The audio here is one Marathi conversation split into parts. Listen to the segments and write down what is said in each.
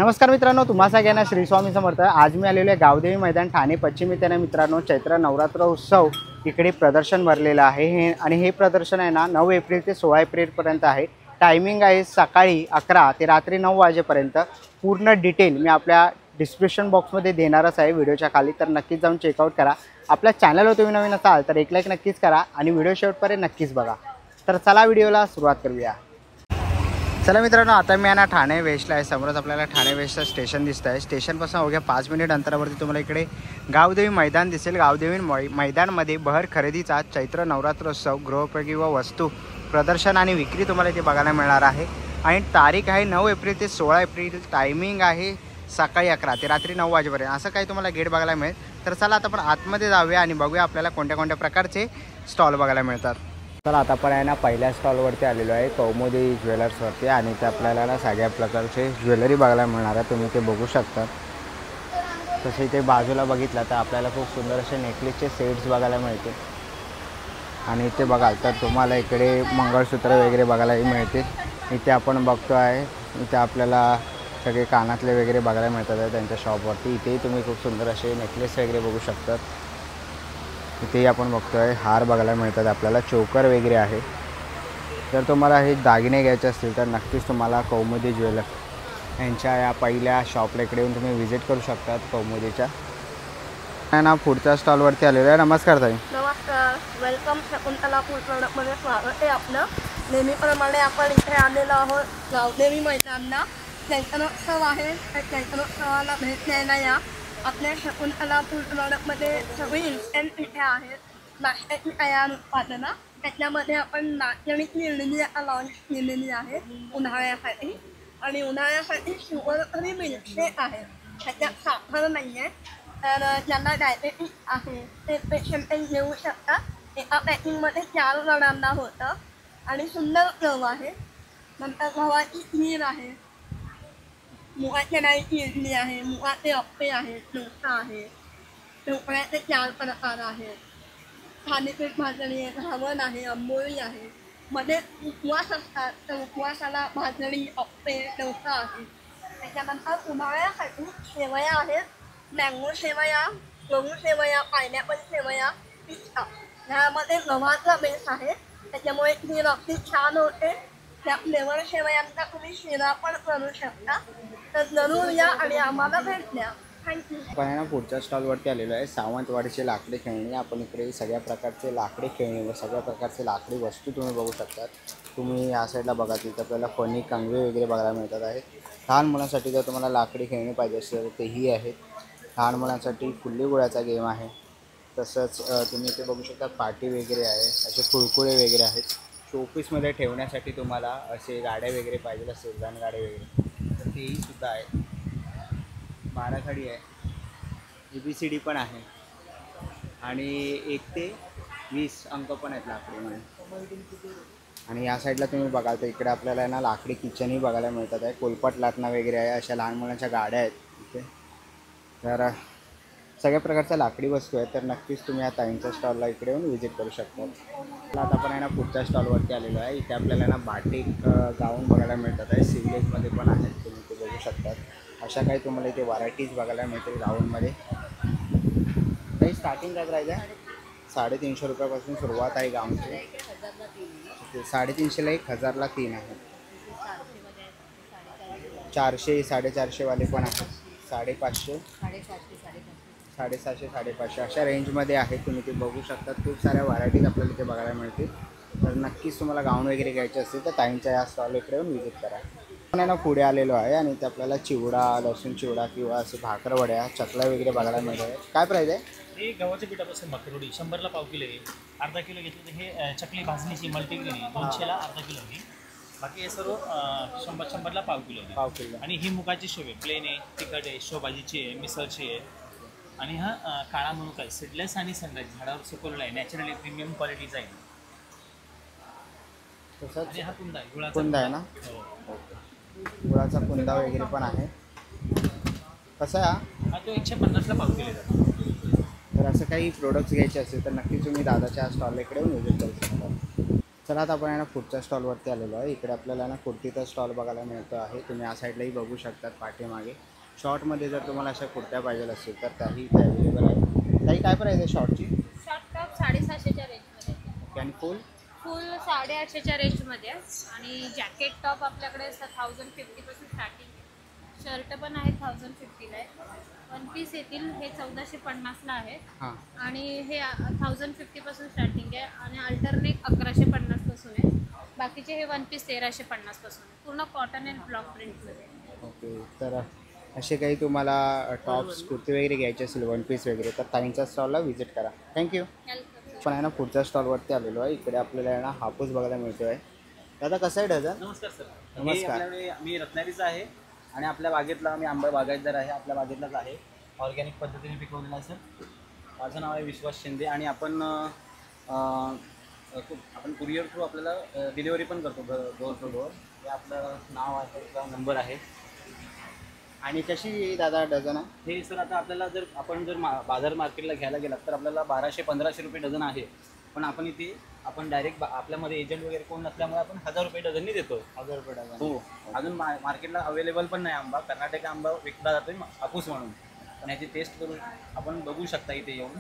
नमस्कार मित्रांनो, तुम्हा सगळ्यांना श्री स्वामी समर्थ। आज मी आलेलो आहे गावदेवी मैदान ठाणे पश्चिम येथे मित्रांनो चैत्र नवरात्र उत्सव इकडे प्रदर्शन भरलेलं आहे आणि हे प्रदर्शन आहे ना 9 एप्रिल ते 16 एप्रिलपर्यंत आहे। टायमिंग आहे सकाळी 11 ते रात्री 9 वाजेपर्यंत। पूर्ण डिटेल मी आपल्या डिस्क्रिप्शन बॉक्समध्ये देणारच आहे व्हिडिओच्या खाली, तर नक्कीच जाऊन चेकआउट करा। आपल्या चॅनलवर तुम्ही नवीन असाल तर एक लाईक नक्कीच करा आणि व्हिडिओ शेवटपर्यंत नक्कीच बघा। तर चला व्हिडिओला सुरुवात करूया। चला मित्रांनो, आता मी ना ठाणे वेस्टला आहे। समोरच आपल्याला ठाणे वेस्टचं स्टेशन दिसतं आहे। स्टेशनपासून अवघ्या 5 मिनिट अंतरावरती तुम्हाला इकडे गावदेवी मैदान दिसेल। गावदेवी मैदानमध्ये बहर खरेदीचा चैत्र नवरात्रोत्सव गृहोपयोगी व वस्तू प्रदर्शन आणि विक्री तुम्हाला इथे बघायला मिळणार आहे। आणि तारीख आहे 9 एप्रिल ते 16 एप्रिल। टायमिंग आहे सकाळी 11 ते रात्री 9 वाजेपर्यंत। असं काही तुम्हाला गेट बघायला मिळेल। तर चला आता आपण आतमध्ये जाऊया आणि बघूया आपल्याला कोणत्या कोणत्या प्रकारचे स्टॉल बघायला मिळतात। तर आता पण आहे ना पहिल्या स्टॉलवरती आलेलो आहे, कौमुदी ज्वेलर्सवरती, आणि ते आपल्याला ना सगळ्या प्रकारचे ज्वेलरी बघायला मिळणार आहे। तुम्ही ते बघू शकता। तसे इथे बाजूला बघितलं तर आपल्याला खूप सुंदर असे नेकलेसचे सेट्स बघायला मिळते। आणि इथे बघाल तर तुम्हाला इकडे मंगळसूत्र वगैरे बघायलाही मिळते। इथे आपण बघतो आहे इथे आपल्याला सगळे कानातले वगैरे बघायला मिळतात त्यांच्या शॉपवरती। इथेही तुम्ही खूप सुंदर असे नेकलेस वगैरे बघू शकतात। इथेही आपण बघतोय हार बघायला मिळतात आपल्याला, चोकर वगैरे आहे। जर तुम्हाला हे दागिने घ्यायचे असतील तर नक्कीच तुम्हाला कौमुदी ज्वेलर यांच्या या पहिल्या शॉपला इकडे येऊन तुम्ही व्हिजिट करू शकतात कौमुदीच्या। ना पुढच्या स्टॉलवरती आलेलो आहे। नमस्कार ताई। नमस्कार, वेलकम शकुंतला फूड प्रोडक्टमध्ये स्वागत आहे आपलं। नेहमीप्रमाणे आपण इथे आलेलो आहोत गावदेवी मैदानला। चैत्रोत्सव आहे, त्या चैत्रोत्सवाला भेट द्यायला या। आपल्या शकुंतला फूड प्रोडक्टमध्ये सगळी इन्स्टंट पिठे आहेत, नाश्त्याची तयार उत्पादनं। त्याच्यामध्ये आपण नाचणीची इडली आता लॉन्च केलेली आहे उन्हाळ्यासाठी। आणि उन्हाळ्यासाठी शुगर फ्री मिल्कशेक आहे, त्याच्यात साखर नाही आहे। तर ज्यांना डायबेटीस आहे ते पेशंट घेऊ शकतात। एका पॅकिंगमध्ये 4 जणांना होतं आणि सुंदर चव आहे। नंतर गव्हाची खीर आहे, मुगाच्या डाळीची इडली आहे, मुगाचे अप्पे आहेत, डोसा आहे, ढोकळ्याचे 4 प्रकार आहेत, थालीपीठ भाजणी आहे, घावण आहे, आंबोळी आहे। मध्ये उपवास असतात तर उपवासाला भाजणी, अप्पे, डोसा आहे। त्याच्यानंतर उन्हाळ्यासाठी शेवया आहेत, मँगो शेवया, गहू शेवया, पायनॅपल शेवया, पिस्ता। ह्यामध्ये गव्हाचा बेस आहे, त्याच्यामुळे खीर अगदी छान होते। त्या फ्लेवर शेवयांचा तुम्ही शिरा पण करू शकता। तर जरूर या आणि आम्हाला भेट द्या। थँक्यू। आपण आहे ना पुढच्या स्टॉलवरती आलेलो आहे, सावंतवाडीचे लाकडी खेळणी। आपण इकडे सगळ्या प्रकारचे लाकडी खेळणी व सगळ्या प्रकारचे लाकडी वस्तू तुम्ही बघू शकतात। तुम्ही या साईडला बघा तिथं आपल्याला फणी, कंगवे वगैरे बघायला मिळतात आहेत। लहान मुलांसाठी जर तुम्हाला लाकडी खेळणी पाहिजे असेल तर तेही आहेत। लहान मुलांसाठी फुल्ली गोळ्याचा गेम आहे। तसंच तुम्ही इथे बघू शकता पाटी वगैरे आहे, असे कुरकुळे वगैरे आहेत। शोपीसमध्ये ठेवण्यासाठी तुम्हाला असे गाड्या वगैरे पाहिजे असेल, लहान गाड्या वगैरे, तर तेही सुद्धा आहे। बाराखडी आहे, ABCD पण आहे आणि 1 ते 20 अंक पण आहेत लाकडीमध्ये। आणि या साईडला तुम्ही बघाल तर इकडे आपल्याला ना लाकडी किचनही बघायला मिळतात आहे। कोलपाट लाटणं वगैरे आहे, अशा लहान मुलांच्या गाड्या आहेत इथे। तर सगळ्या प्रकारच्या लाकडी वस्तू आहेत, तर नक्कीच तुम्ही या ताईंच्या स्टॉलला इकडे येऊन व्हिजिट करू शकता। आता आपण आहे ना पुढच्या स्टॉलवरती आलेलो आहे। इथे आपल्याला ना बाटिक गाऊन बघायला मिळतात आहे, सिव्हिलेजमध्ये पण आहेत, तुम्ही ते बघू शकतात। अशा काही तुम्हाला इथे व्हरायटीज बघायला मिळतील गाऊनमध्ये। काही स्टार्टिंग काय प्राईज आहे? 350 रुपयापासून सुरुवात आहे गाऊनची। 350ला 1000ला 3 आहे। 400, 450 वाले पण आहेत, 550, 750, 550 अशा रेंजमध्ये आहेत। तुम्ही ते बघू शकता। खूप साऱ्या व्हरायटीज आपल्याला इथे बघायला मिळतील। तर नक्कीच तुम्हाला गाऊन वगैरे घ्यायचे असतील तर ताईंच्या या स्टॉल इकडे येऊन व्हिजिट करा। आपण ना पुढे आलेलो आहे आणि ते आपल्याला चिवडा, लसूण चिवडा किंवा असे भाकरवड्या, चकल्या वगैरे बघायला मिळतात। काय प्राईज आहे? हे गव्हाच्या पिठापासून मकरोडी 100ला पाव किलो आहे। अर्धा किलो घेतलं तर हे चकली भाजणीची मल्टीग्रेन 200ला अर्धा किलो आहे। बाकी हे सर्व 100ला पाव किलो। आणि ही मुगाची शेव आहे, प्लेन आहे, तिखट आहे, शेवभाजीची आहे, मिसळची आहे। आणि हा काळा मनुका आहे, सीडलेस आणि सनराईज झाडावर सुकवलेला आहे, नॅचरली प्रीमियम क्वालिटीचा आहे। तसंच आणि हा कुंदा आहे, कुंदा आहे ना? गुळाचा कुंदा वगैरे पण आहे। कसा आहे हा? तो 150ला पाव किलो जातो। तर असं काही प्रोडक्ट्स घ्यायचे असेल तर नक्कीच तुम्ही दादाच्या स्टॉल इकडे येऊन व्हिजिट करू शकता। तर आता आपण आहे ना पुढच्या स्टॉलवरती आलेलो आहे. इकडे आपल्याला ना कुर्तीचा स्टॉल बघायला मिळतो आहे. तुम्ही या साईडलाही बघू शकतात पाठीमागे. शॉर्टमध्ये जर तुम्हाला अशा कुर्त्या पाहिजे असतील तर त्याही इथे अवेलेबल आहे. काही काय प्राईस आहे शॉर्टची? शॉर्ट टॉप 750च्या रेंजमध्ये, आणि फुल फुल 850च्या रेंजमध्ये आणि जॅकेट टॉप आपल्याकडे 1050 पासून स्टार्टिंग आहे. शर्ट पण आहेत 1050ला आहे. वन पीस येतील हे 1450ला आहे हां. आणि हे 1050 पासून स्टार्टिंग आहे आणि अल्टरनेट 1150 पासून आहे. बाकीचे हे वन पीस 1350 पासून आहे. पूर्ण कॉटन अँड ब्लॉक प्रिंटमध्ये. ओके. तर असे काही तुम्हाला टॉप्स कुर्ती वगैरे घ्यायचे असेल वन पीस वगैरे तर ताईंच्या स्टॉलला व्हिजिट करा. थँक्यू. पण आहे ना पुढच्या स्टॉलवरती आलेलो आहे. इकडे आपल्याला आहे ना हापूस बघायला मिळतो आहे. दादा कसं आहे डझन? नमस्कार सर. नमस्कार. आपल्याकडे मी रत्नागिरीचा आहे आणि आपल्या बागेतला मी आंबा बागायतदार आहे. आपल्या बागेतलाच आहे. ऑर्गॅनिक पद्धतीने पिकवलेला आहे सर. माझं नाव आहे विश्वास शिंदे आणि आपण कुरिअर थ्रू आपल्याला डिलिव्हरी पण करतो डोर टू डोर. हे आपलं नाव आहे, आपला नंबर आहे. आणि कशी दादा डझन आहे? हे सर आता आपल्याला जर आपण बाजार मार्केटला घ्यायला गेलात तर आपल्याला 1200-1500 रुपये डझन आहे. पण आपण इथे डायरेक्ट आपल्यामध्ये एजंट वगैरे कोण नसल्यामुळे आपण 1000 रुपये डझननी देतो. 1000 रुपये डझन? हो. अजून मार्केटला अवेलेबल पण नाही आंबा. कर्नाटक आंबा विकला जातो हापूस म्हणून. पण याची टेस्ट करून आपण बघू शकता इथे येऊन.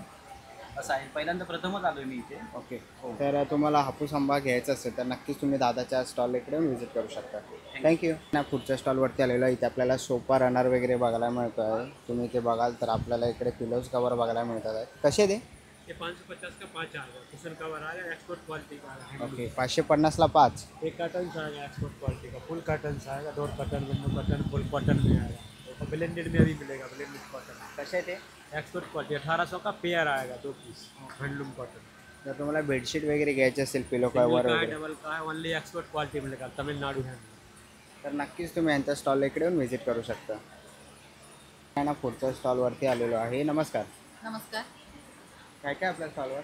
असं आहे. पहिल्यांदा प्रथमच आलो मी इथे. ओके. तर तुम्हाला हापूस आंबा घ्यायचा असेल तर नक्कीच तुम्ही दादाच्या स्टॉल इकडे व्हिजिट करू शकता. थँक्यू. ना पुढच्या स्टॉलवरती आलेलो आहे. इथे आपल्याला सोफा रनर वगैरे बघायला मिळतो आहे. तुम्ही ते बघाल तर आपल्याला इकडे पिलोज कवर बघायला मिळतात आहे. कसे ते? ये 550 का 5 आएगा, कुशन कवर आएगा, एक्सपोर्ट क्वालिटी का आएगा। ओके. 550ला 5. एक कर्टन आएगा एक्सपोर्ट क्वालिटी का, फुल कर्टन आएगा, डोर कर्टन, विंडो कर्टन, फुल कॉटन में आएगा और ब्लेंडेड में भी मिलेगा, ब्लेंडेड कॉटन कसे आहे ते? एक्सपोर्ट क्वालिटी 1800 का पेयर आएगा 2 पीस हैंडलूम कॉटन। जर तुम्हाला बेडशीट वगैरे घ्यायचे असेल पिलो कवर सिंगल का है, वगैरे डबल का है, ओनली एक्सपोर्ट क्वालिटी मिलेगा, तमिलनाडु है। तर नक्कीच तुम्ही यांच्या स्टॉल इकडे येऊन व्हिजिट करू शकता. आहे ना पुढच्या स्टॉलवरती आलेलो आहे. नमस्कार. नमस्कार. काय काय आपल्या स्टॉलवर?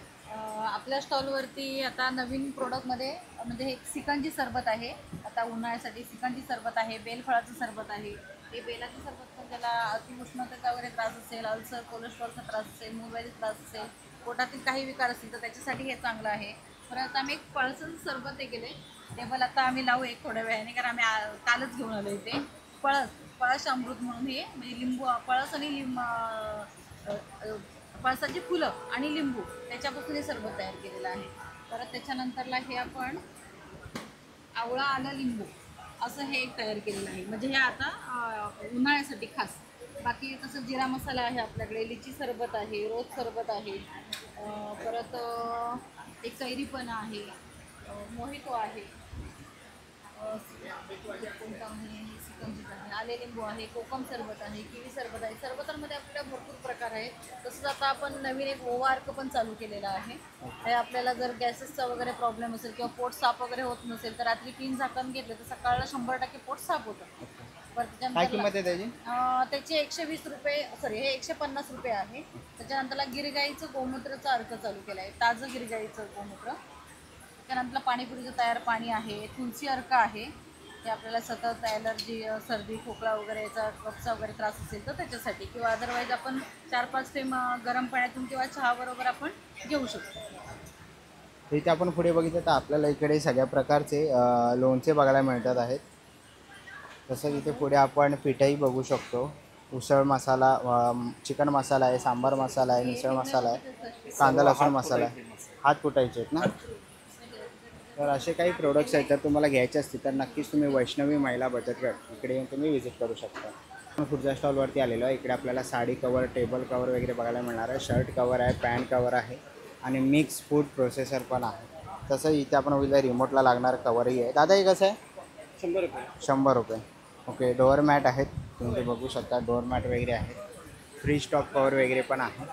आपल्या स्टॉलवरती आता नवीन प्रोडक्टमध्ये म्हणजे हे सिकंजी सरबत आहे. आता उन्हाळ्यासाठी सिकंजी सरबत आहे, बेलफळाचं सरबत आहे. हे बेलाचं सरबत पण ज्याला अतिउष्णतेचा वगैरे त्रास असेल, अल्सर, कोलेस्ट्रॉलचा त्रास असेल, मूळव्याधीचा त्रास असेल, पोटातील काही विकार असतील तर त्याच्यासाठी हे चांगलं आहे. परत आता आम्ही एक पळसाचं सरबत हे केले. टेबल आता आम्ही लावू एक थोड्या वेळाने कारण आम्ही कालच घेऊन आलो इथे. पळस अमृत म्हणून हे म्हणजे लिंबू, पळस आणि पळसाची फुलं आणि लिंबू त्याच्यापासून हे सरबत तयार केलेलं आहे. परत त्याच्यानंतरला हे आपण आवळा आलं लिंबू असं हे एक तयार केलेलं आहे. म्हणजे हे आता उन्हाळ्यासाठी खास. बाकी तसं जिरा मसाला आहे आपल्याकडे, लिची सरबत आहे, रोज सरबत आहे, परत एक कैरीपणा आहे, मोहितो आहे, कोणता आहे सिकंजीत आहे, आले लिंबू आहे, कोकम सरबत आहे, किवी सरबत आहे. सरबतांमध्ये आपल्याला भरपूर प्रकार आहेत. तसंच आता आपण नवीन एक ओवा अर्क पण चालू केलेला आहे. हे आपल्याला जर गॅसेसचा वगैरे प्रॉब्लेम असेल किंवा पोट साफ वगैरे होत नसेल तर रात्री 3 झाकण घेतलं तर सकाळला 100% पोट साफ होतं. काय किंमत आहे त्याची? त्याचे 120 रुपये, सॉरी हे 150 रुपये आहे. त्याच्यानंतरला गिरगाईचं गोमूत्राचा अर्क चालू केला आहे, ताजं गिरगाईचं गोमूत्र. त्यानंतर पाणीपुरीचं तयार पाणी आहे, तुलसी अर्क आहे. ते आपल्याला सतत ॲलर्जी, सर्दी, खोकला वगैरे याचा कफचा वगैरे त्रास असेल तर त्याच्यासाठी, किंवा अदरवाईज आपण 4-5 थेंब गरम पाण्यातून किंवा चहाबरोबर आपण घेऊ शकतो. इथे आपण पुढे बघितलं तर आपल्याला इकडे सगळ्या प्रकारचे लोणचे बघायला मिळतात आहेत. तसंच इथे पुढे आपण पिठाही बघू शकतो. उसळ मसाला, चिकन मसाला आहे, सांबार मसाला आहे, मिसळ मसाला आहे, कांदा लसूण मसाला आहे. हात कुटायचे आहेत ना. तर असे काही प्रोडक्ट्स आहेत. जर तुम्हाला घ्यायचे असतील तर नक्कीच तुम्ही वैष्णवी महिला बचत गट इकडे येऊन तुम्ही व्हिजिट करू शकता. आपण पुढच्या स्टॉलवरती आलेलो आहे. इकडे आपल्याला साडी कवर, टेबल कवर वगैरे बघायला मिळणार आहे. शर्ट कवर आहे, पॅन्ट कवर आहे आणि मिक्स फूड प्रोसेसर पण आहे. तसं इथे आपण बघितलं रिमोटला लागणारं कवरही आहे. दादा हे कसं आहे? 100 रुपये. 100 रुपये. ओके. डोअर मॅट आहेत, तुम्ही ते बघू शकता. डोअर मॅट वगैरे आहेत. फ्री स्टॉक कवर वगैरे पण आहे.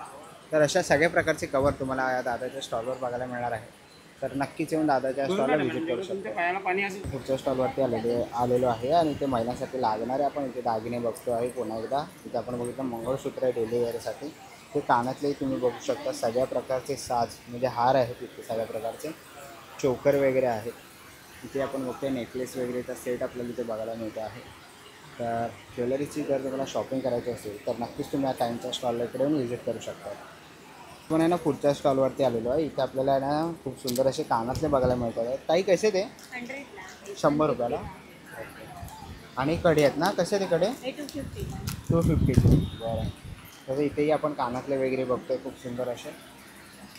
तर अशा सगळ्या प्रकारचे कवर तुम्हाला या दादाच्या स्टॉलवर बघायला मिळणार आहे. तर नक्कीच येऊन दादाच्या स्टॉलला व्हिजिट करू शकतो. पुढच्या स्टॉलवरती आलेलो आहे आणि ते महिलांसाठी लागणारे आपण इथे दागिने बघतो आहे. पुन्हा एकदा इथे आपण बघितलं मंगळसूत्र आहे डेली वेअरसाठी. ते कानातलेही तुम्ही बघू शकता. सगळ्या प्रकारचे साज म्हणजे हार आहेत इथे, सगळ्या प्रकारचे चोकर वगैरे आहेत. इथे आपण बघतोय नेकलेस वगैरेचा सेट आपल्याला इथे बघायला मिळतो आहे. तर ज्वेलरीची जर तुम्हाला शॉपिंग करायची असेल तर नक्कीच तुम्ही या टाईमच्या स्टॉलला इकडे येऊन व्हिजिट करू शकता. पण आहे ना पुढच्या स्टॉलवरती आलेलो आहे. इथे आपल्याला आहे ना खूप सुंदर असे कानातले बघायला मिळतात आहेत. ताई कसे ते 100 रुपयाला. आणि कडे आहेत ना, कसे ते कडे 250. बरं. तर इथेही आपण कानातले वगैरे बघतोय खूप सुंदर असे.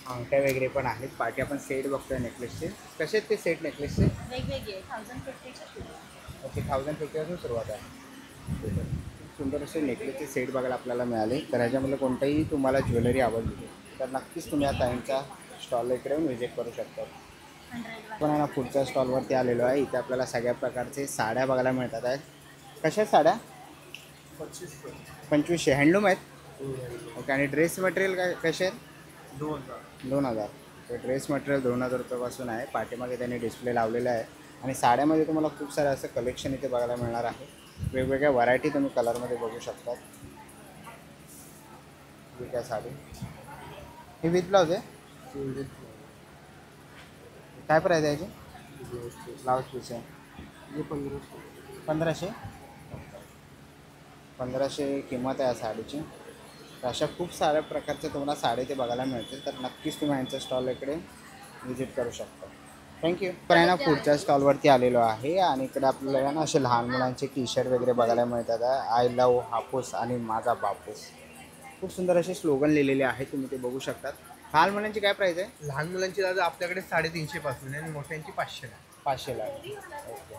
अंगठ्या वगैरे पण आहेत. पाठी आपण सेट बघतोय नेकलेसचे. कसे आहेत ते सेट नेकलेसचे? वेगवेगळे 1050 ओके 1050 पासून सुरुवात आहे. खूप सुंदर असे नेकलेसचे सेट बघायला आपल्याला मिळाले. तर ह्याच्यामधलं कोणतंही तुम्हाला ज्वेलरी आवडली तर नक्कीच तुम्ही या ताईंच्या स्टॉलला इकडे येऊन व्हिजिट करू शकता. पण आहे ना पुढच्या स्टॉलवरती आलेलो आहे. इथे आपल्याला सगळ्या प्रकारचे साड्या बघायला मिळतात आहेत. कशा आहेत साड्या? 2500 हँडलूम आहेत. ओके. आणि ड्रेस मटेरियल काय कसे आहेत? 2000. तर ड्रेस मटेरियल 2000 रुपयापासून आहे. पाठीमागे त्यांनी डिस्प्ले लावलेला आहे. आणि साड्यामध्ये तुम्हाला खूप सारं असं कलेक्शन इथे बघायला मिळणार आहे. वेगवेगळ्या व्हरायटी तुम्ही कलरमध्ये बघू शकतात. ही काय साडी? ही विथ ब्लाऊज आहे. काय प्राईज आहे याची? ब्लाऊज पीस आहे. 1500. 1500 किंमत आहे या साडीची. तर अशा खूप साऱ्या प्रकारच्या तुम्हाला साडी ते बघायला मिळतील. तर नक्कीच तुम्ही यांच्या स्टॉल इकडे व्हिजिट करू शकता. थँक्यू. पण आहे ना पुढच्या स्टॉलवरती आलेलो आहे. आणि इकडे आपल्याला ना असे लहान मुलांचे टी शर्ट वगैरे बघायला मिळतात. आय लव हापूस आणि माझा बापूस. खूप सुंदर असे स्लोगन लिहिलेले आहेत. तुम्ही ते बघू शकतात. लहान मुलांची काय प्राईस आहे? लहान मुलांची दादा आपल्याकडे 350 पासून आहे आणि मोठ्यांची 500 आहे. 500ला आहे. ओके.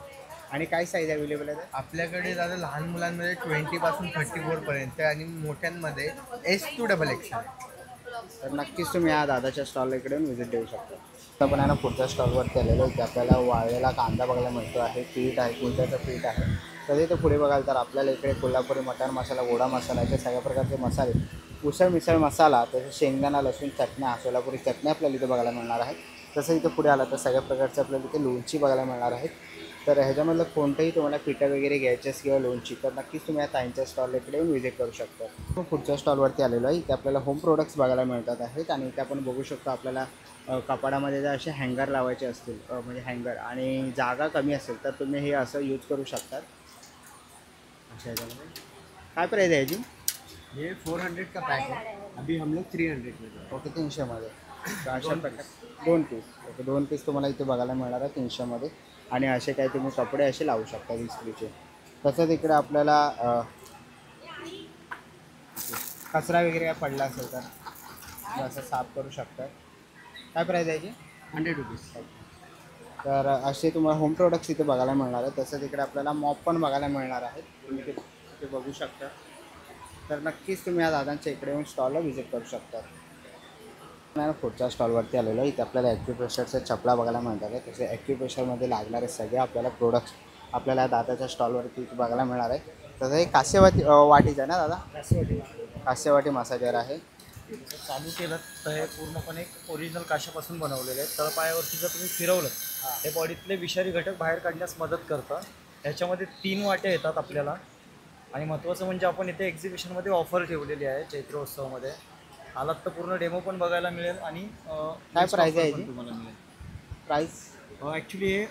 आणि काय साईज अवेलेबल आहे? आपल्याकडे दादा लहान मुलांमध्ये 20 पासून 34 पर्यंत आणि मोठ्यांमध्ये S to XXL आहे. तर नक्कीच तुम्ही या दादाच्या स्टॉलला इकडे व्हिजिट देऊ शकता. तर पण आहे ना पुढच्या स्टॉलवरती आलेलो आहे. आपल्याला वाळलेला कांदा बघायला मिळतो आहे. पीठ आहे, कुंट्याचं पीठ आहे. तर इथे पुढे बघाल तर आपल्याला इकडे कोल्हापुरी मटण मसाला, गोडा मसाला असे सगळ्या प्रकारचे मसाले, उसळ मिसळ मसाला, तसेच शेंगदाणा लसूण चटण्या, सोलापुरी चटण्या आपल्याला इथे बघायला मिळणार आहे. तसं इथे पुढे आला तर सगळ्या प्रकारचे आपल्याला इथे लोणची बघायला मिळणार आहेत. तर ह्याच्यामधलं कोणतंही तुम्हाला पिठं वगैरे घ्यायचं किंवा लोणची तर नक्कीच तुम्ही या ताईंच्या स्टॉल इकडे व्हिजिट करू शकता. मग पुढच्या स्टॉलवरती आलेलो आहे. इथे आपल्याला होम प्रोडक्ट्स बघायला मिळतात आहेत. आणि इथे आपण बघू शकतो आपल्याला कपाडामध्ये जर असे हँगर लावायचे असतील म्हणजे हँगर आणि जागा कमी असेल तर तुम्ही हे असं यूज करू शकतात. अशा ह्याच्यामध्ये काय प्राईज आहे याची? ये 400 का पैक है. अभी हम लोग 300 में. ओके 300मध्ये. तर अशा प्रकारे 2 पीस. ओके 2 पीस तुम्हाला इथे बघायला मिळणार आहे 300मध्ये. आणि असे काही तुम्ही कपडे असे लावू शकता इस्त्रीचे. तसंच इकडे आपल्याला कचरा वगैरे काय पडला असेल तर असं साफ करू शकतात. काय प्राईज आहे याची? 100 रुपीज. तर असे तुम्हाला होम प्रोडक्ट्स इथे बघायला मिळणार आहे. तसंच इकडे आपल्याला मॉप पण बघायला मिळणार आहेत. तुम्ही ते बघू शकता. तर नक्कीच तुम्ही या दादांच्या इकडे येऊन स्टॉलला व्हिजिट करू शकता. पुढच्या स्टॉलवरती आलेलो आहे. इथे आपल्याला ॲक्युप्रेशरच्या चपला बघायला मिळतात आहे. तसे ॲक्युप्रेशरमध्ये लागणारे सगळे आपल्याला प्रोडक्ट्स आपल्याला दादाच्या स्टॉलवरती इथे बघायला मिळणार आहे. तसं हे वाटीचं आहे ना दादा? कास्यवाटी मसाजर आहे. चालू केलं तर हे पूर्णपणे ओरिजिनल काशापासून बनवलेले आहे. तळपायावरती जर तुम्ही फिरवलं हे बॉडीतले विषारी घटक बाहेर काढण्यास मदत करतं. ह्याच्यामध्ये 3 वाटे येतात आपल्याला. आणि महत्त्वाचं म्हणजे आपण इथे एक्झिबिशनमध्ये ऑफर ठेवलेली आहे चैत्रोत्सवामध्ये. आलात तर पूर्ण डेमो पण बघायला मिळेल. आणि काय प्राईज आहे तुम्हाला मिळेल. प्राईस ॲक्च्युली हे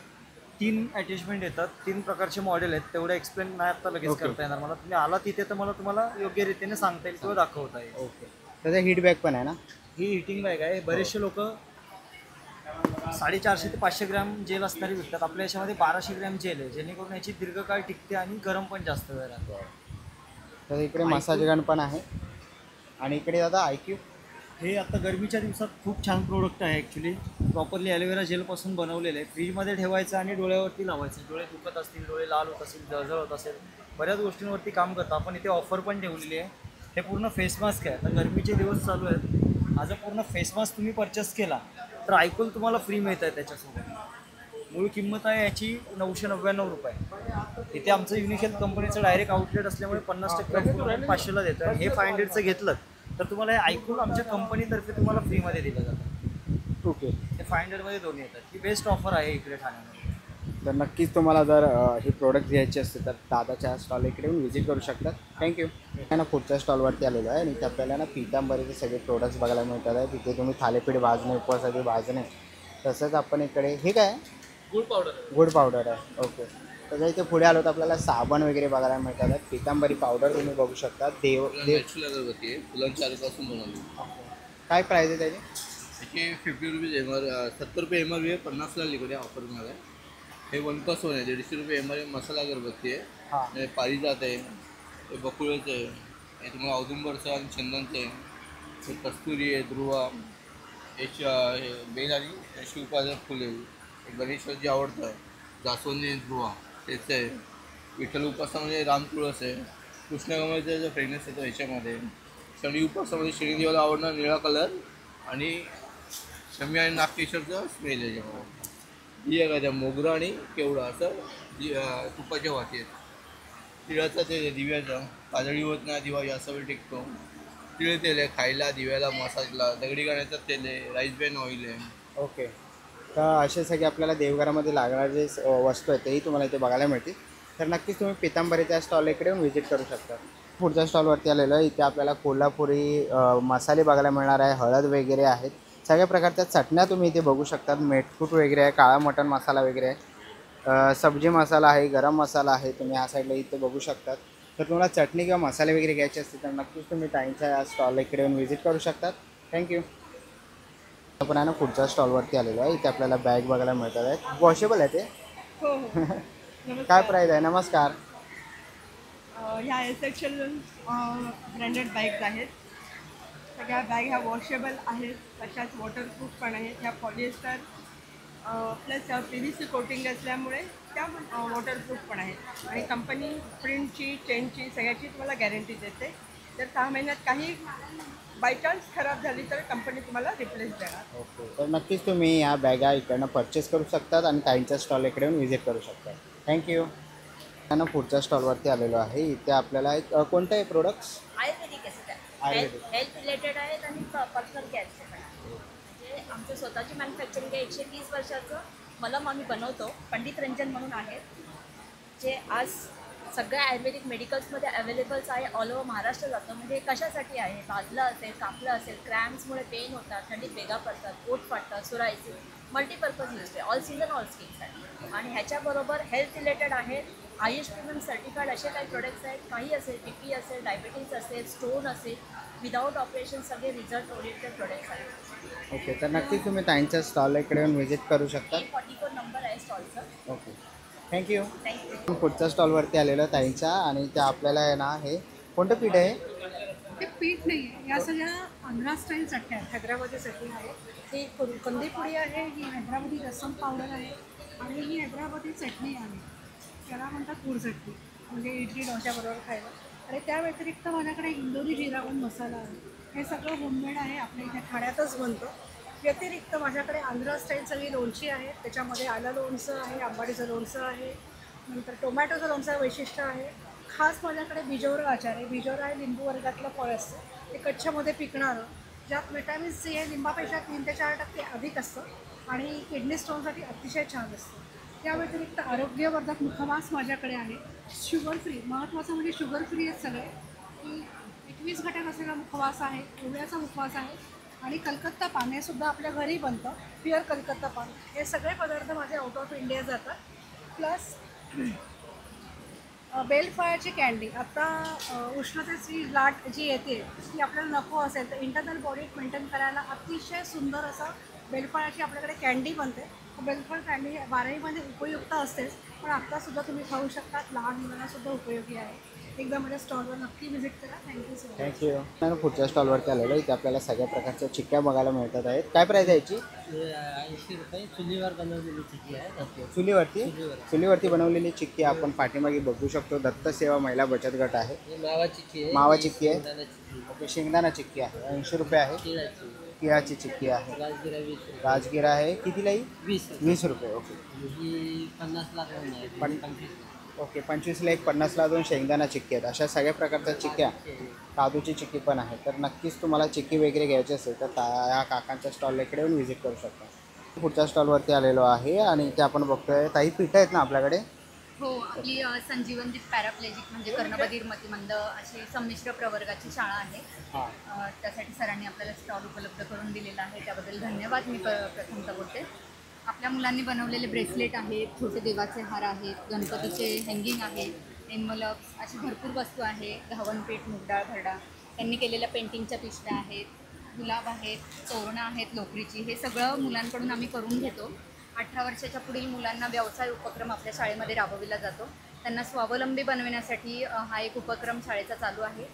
3 अटॅचमेंट येतात. 3 प्रकारचे मॉडेल आहेत. तेवढं एक्सप्लेन नाही आता लगेच करता येणार मला. तुम्ही आला तिथे तर मला तुम्हाला योग्य रीतीने सांगता येईल किंवा दाखवता येईल. ओके. त्याचा हीट बॅग पण आहे ना? ही हिटिंग बॅग आहे. बरेचसे लोक 450 ते 500 ग्रॅम जेल असणारी विकतात. आपल्या याच्यामध्ये 1200 ग्रॅम जेल आहे जेणेकरून याची दीर्घकाळ टिकते आणि गरम पण जास्त वेळ राहतो. तर इकडे मसाज गन पण आहे. आणि इकडे दादा IQ हे आता गरमीच्या दिवसात खूप छान प्रोडक्ट आहे. ॲक्च्युली प्रॉपरली ॲलोवेरा जेलपासून बनवलेलं आहे. फ्रीजमध्ये ठेवायचं आणि डोळ्यावरती लावायचं. डोळे दुखत असतील, डोळे लाल होत असेल, जळजळ होत असेल, बऱ्याच गोष्टींवरती काम करतं. आपण इथे ऑफर पण ठेवलेली आहे. हे पूर्ण फेस मास्क आहे. आता गरमीचे दिवस चालू आहेत. हा जर पूर्ण फेस मास्क तुम्ही परचेस केला तर आयकून तुम्हाला फ्री मिळत आहे त्याच्यासोबत. मूळ किंमत आहे याची 999 रुपये. इथे आमचं युनिक हेल्थ कंपनीचं डायरेक्ट आउटलेट असल्यामुळे 50% ऑफ करून 500ला देतं. आणि हे 500चं घेतलं तर तुम्हाला हे ऐकून आमच्या कंपनीतर्फे तुम्हाला फ्रीमध्ये दिलं जातं. ओके. हे 500मध्ये दोन्ही येतात. ही बेस्ट ऑफर आहे इकडे ठाण्यामध्ये. तर नक्कीच तुम्हाला जर हे प्रोडक्ट घ्यायचे असते तर दादाच्या स्टॉल इकडे येऊन व्हिजिट करू शकतात. थँक्यू. ना पुढच्या स्टॉलवरती आलेलो आहे. आणि इथे आपल्याला ना पितांबरीचे सगळे प्रोडक्ट्स बघायला मिळतात आहे. तिथे तुम्ही थालीपीठ भाजणे, उपवासाची भाजणे, तसंच आपण इकडे हे काय गुड पावडर आहे. ओके. त्याच्या इथे पुढे आलो तर आपल्याला साबण वगैरे बघायला मिळतात आहेत. पितांबरी पावडर तुम्ही बघू शकता. देव नॅचरल अगरबत्ती आहे. फुलांच्या आल्यापासून बनवली. काय प्राईस आहे त्याची? त्याचे 50 रुपीज ₹70 MRP आहे, 50ला लिक्विड आहे ऑफरमध्ये. हे 1+1 आहे, 150 रुपये MRP मसाला अगरबत्ती आहे. हां. हे पारिजात आहे, हे बकुळचं आहे, हे तुम्हाला औदुंबरचं आणि चंदनचं आहे, हे कस्तुरी आहे, ध्रुवा, हे बेल आणि शिवपाचं फुल आहे, हे गणेशजी आवडतं, जास्वंदी ध्रुवा त्याचं आहे, विठ्ठल उपासामध्ये राम तुळस आहे, कृष्णकमळचा जो फ्रेग्रन्स येतो ह्याच्यामध्ये, शनी उपासामध्ये शनिदेवाला आवडणार निळा कलर आणि शमी आणि नागकेशरचं स्मेल आहे त्याच्यामध्ये. ही आहे का त्या मोगरा आणि केवडा असं तुपाच्या वाती आहेत. तिळाचं तेल आहे दिव्याचं, काजळी होत नाही, दिवा जास्त वेळ टिकतो. तिळ तेल आहे खायला, दिव्याला, मसाजला, दगडी गाण्याचं तेल आहे, राईस ब्रॅन ऑइल आहे. ओके. तर असे सगळे आपल्याला देवघरामध्ये लागणारे जे वस्तू आहेत तेही तुम्हाला इथे बघायला मिळतील. तर नक्कीच तुम्ही पितांबरीच्या स्टॉल इकडे येऊन व्हिजिट करू शकता. पुढच्या स्टॉलवरती आलेलं आहे, इथे आपल्याला कोल्हापुरी मसाले बघायला मिळणार आहे, हळद वगैरे आहेत, सगळ्या प्रकारच्या चटण्या तुम्ही इथे बघू शकता. मेटकूट वगैरे आहे, काळा मटण मसाला वगैरे आहे, सब्जी मसाला आहे, गरम मसाला आहे, तुम्ही ह्या साईडला इथे बघू शकतात. तर तुम्हाला चटणी किंवा मसाले वगैरे घ्यायचे असतील तर नक्कीच तुम्ही ताईंच्या या स्टॉल इकडे येऊन व्हिजिट करू शकतात. थँक्यू. आपण आहे ना पुढच्या स्टॉलवरती आलेलो आहे, इथे आपल्याला बॅग बघायला मिळतात आहेत. वॉशेबल आहे ते? हो हो. काय प्राईस आहे? नमस्कार. ह्या एसेन्शियल ब्रँडेड बॅग्स आहेत. सगळ्या बॅग ह्या वॉशेबल आहेत, तशाच वॉटरप्रूफ पण आहेत. ह्या पॉलिएस्टर प्लस PVC कोटिंग असल्यामुळे त्या वॉटरप्रूफ पण आहेत. आणि कंपनी प्रिंटची, चेनची, सगळ्याची तुम्हाला गॅरंटी देते. जर 6 महिन्यात काही बाय चान्स खराब झाली तर कंपनी तुम्हाला रिप्लेस देणार. ओके. तर नक्कीच तुम्ही या बॅगा इकडनं परचेस करू शकतात आणि ताईंच्या स्टॉल इकडे येऊन व्हिजिट करू शकता. थँक्यू. त्यांना पुढच्या स्टॉलवरती आलेलो आहे, इथे आपल्याला एक कोणतं आहे प्रोडक्ट्स? आयुर्वेदिक आहे आयुर्वेदिक. हेल्थ रिलेटेड आहेत आणि पर्सनल केअरचे पण आहे. म्हणजे आमचं स्वतःची मॅन्युफॅक्चरिंग आहे. 120 वर्षाचं मलम आम्ही बनवतो. पंडित रंजन म्हणून आहेत, जे आज सगळ्या आयुर्वेदिक मेडिकल्समध्ये अवेलेबल्स आहे. ऑल ओव्हर महाराष्ट्र जातं. म्हणजे कशासाठी आहे? भाजलं असेल, कापलं असेल, क्रॅम्प्समुळे पेन होतात, थंडीत वेगा पडतात, पोट फाटतात, सुरायसिस, मल्टीपर्पज यूज आहे. ऑल सीझन ऑल स्किनसाठी. आणि ह्याच्याबरोबर हेल्थ रिलेटेड आहे. आयुष प्रीमियम सर्टिफाईड असे काही प्रोडक्ट्स आहेत. काही असेल, BP असेल, डायबिटीज असेल, स्टोन असेल, विदाऊट ऑपरेशन सगळे रिझल्ट ओरिएंटेड प्रोडक्ट्स आहेत. ओके. तर नक्कीच तुम्ही ताईंच्या स्टॉल इकडे येऊन व्हिजिट करू शकता. 44 नंबर आहे स्टॉलचं. ओके. थँक्यू. थँक्यू. पुढच्या स्टॉलवरती आलेलं ताईंच्या, आणि त्या आपल्याला आहे ना, हे कोणतं पीठ आहे? ते पीठ नाही आहे, या सगळ्या आंध्रा स्टाईल चटण्या आहेत. हैदराबादी चटणी आहे, ही कंदीपुडी आहे, ही हैदराबादी रसम पावडर आहे आणि ही हैदराबादी चटणी आहे. त्याला म्हणतात गुळ चटणी, म्हणजे इडली डोश्याबरोबर खायला. आणि त्या व्यतिरिक्त माझ्याकडे इंदोरी जिरागुण मसाला आहे. हे सगळं होममेड आहे, आपल्या इथे ठाण्यातच बनतं. व्यतिरिक्त माझ्याकडे आंध्रा स्टाईल सगळी लोणची आहे, त्याच्यामध्ये आलं लोणचं आहे, आंबाडीचं लोणचं आहे, नंतर टोमॅटोचं लोणचं वैशिष्ट्य आहे. खास माझ्याकडे बिजोरा आचार आहे. बिजोरा हे लिंबू वर्गातलं फळ असतं, ते कच्छमध्ये पिकणारं, ज्यात व्हिटॅमिन C हे लिंबापेक्षा 3 ते 4% अधिक असतं आणि किडनी स्टोनसाठी अतिशय छान असतं. त्या व्यतिरिक्त आरोग्यवर्धक मुखवास माझ्याकडे आहे, शुगर फ्री. महत्त्वाचं म्हणजे शुगर फ्री आहेत सगळे, की 21 घटक असलेला मुखवास आहे, ओव्याचा मुखवास आहे. आणि कलकत्ता पान हे सुद्धा आपल्या घरी बनतं, प्युअर कलकत्ता पान. हे सगळे पदार्थ माझे आउट ऑफ इंडिया जातात. प्लस बेलफळाची कॅन्डी. आता उष्णतेची लाट जी येते ती आपल्याला नको असेल तर इंटरनल बॉडी मेंटेन करायला अतिशय सुंदर असा बेलफळाची आपल्याकडे कॅन्डी बनते. बेलफळ कॅन्डी 12ही मध्ये उपयुक्त असतेच, पण आत्तासुद्धा तुम्ही खाऊ शकता. लहान मुलांनासुद्धा उपयोगी आहे. एकदा माझ्या स्टॉलवर नक्की व्हिजिट करा. Thank you so much. थँक्यू. पुढच्या स्टॉलवरती आलेलो, इथे आपल्याला सगळ्या प्रकारच्या चिक्क्या बघायला मिळतात आहेत. काय प्राईस आहे याची? 80 रुपये. चुलीवर बनवलेली चिक्की आहे. चुलीवरती बनवलेली चिक्की आपण पाठीमागे बघू शकतो. दत्त सेवा महिला बचत गट आहे. मावा चिक्की आहे. मावा चिक्की आहे. शेंगदाणा चिक्की, ओके. शेंगदाणा चिक्की आहे, 80 रुपये आहे. तिळाची, तिळाची चिक्की आहे. राजगिरा 20 रुपये. राजगिरा आहे, कितीलाही? 20 रुपये. 20 रुपये. ओके. ही 50 ला दोन आहे. 25 ओके. 25ला एक, 50ला 2 शेंगदाणा चिक्की आहेत. अशा सगळ्या प्रकारच्या चिक्क्या, काजूची चिक्की पण आहे. तर नक्कीच तुम्हाला चिक्की वगैरे घ्यायची असेल तर या काकांच्या स्टॉलला इकडे येऊन व्हिजिट करू शकता. पुढच्या स्टॉलवरती आलेलो आहे आणि ते आपण बघतोय. ताई पीठ आहेत ना आपल्याकडे? हो, आपली संजीवनदीप पॅराप्लेजिक म्हणजे कर्णबधीर मतिमंद अशी संमिश्र प्रवर्गाची शाळा आहे. हां. त्यासाठी सरांनी आपल्याला स्टॉल उपलब्ध करून दिलेला आहे, त्याबद्दल धन्यवाद मी प्रथमतः बोलते. आपल्या मुलांनी बनवलेले ब्रेसलेट आहेत, छोटे देवाचे हार आहेत, गणपतीचे हँगिंग आहेत, एन्व्हलप्स, अशी भरपूर वस्तू आहे. घावणपीठ, मुगडाळ, भरडा, त्यांनी केलेल्या पेंटिंगच्या पिशव्या आहेत, गुलाब आहेत, तोरणं आहेत लोकरीची, हे सगळं मुलांकडून आम्ही करून घेतो. 18 वर्षाच्या पुढील मुलांना व्यवसाय उपक्रम आपल्या शाळेमध्ये राबविला जातो. त्यांना स्वावलंबी बनवण्यासाठी हा एक उपक्रम शाळेचा चालू आहे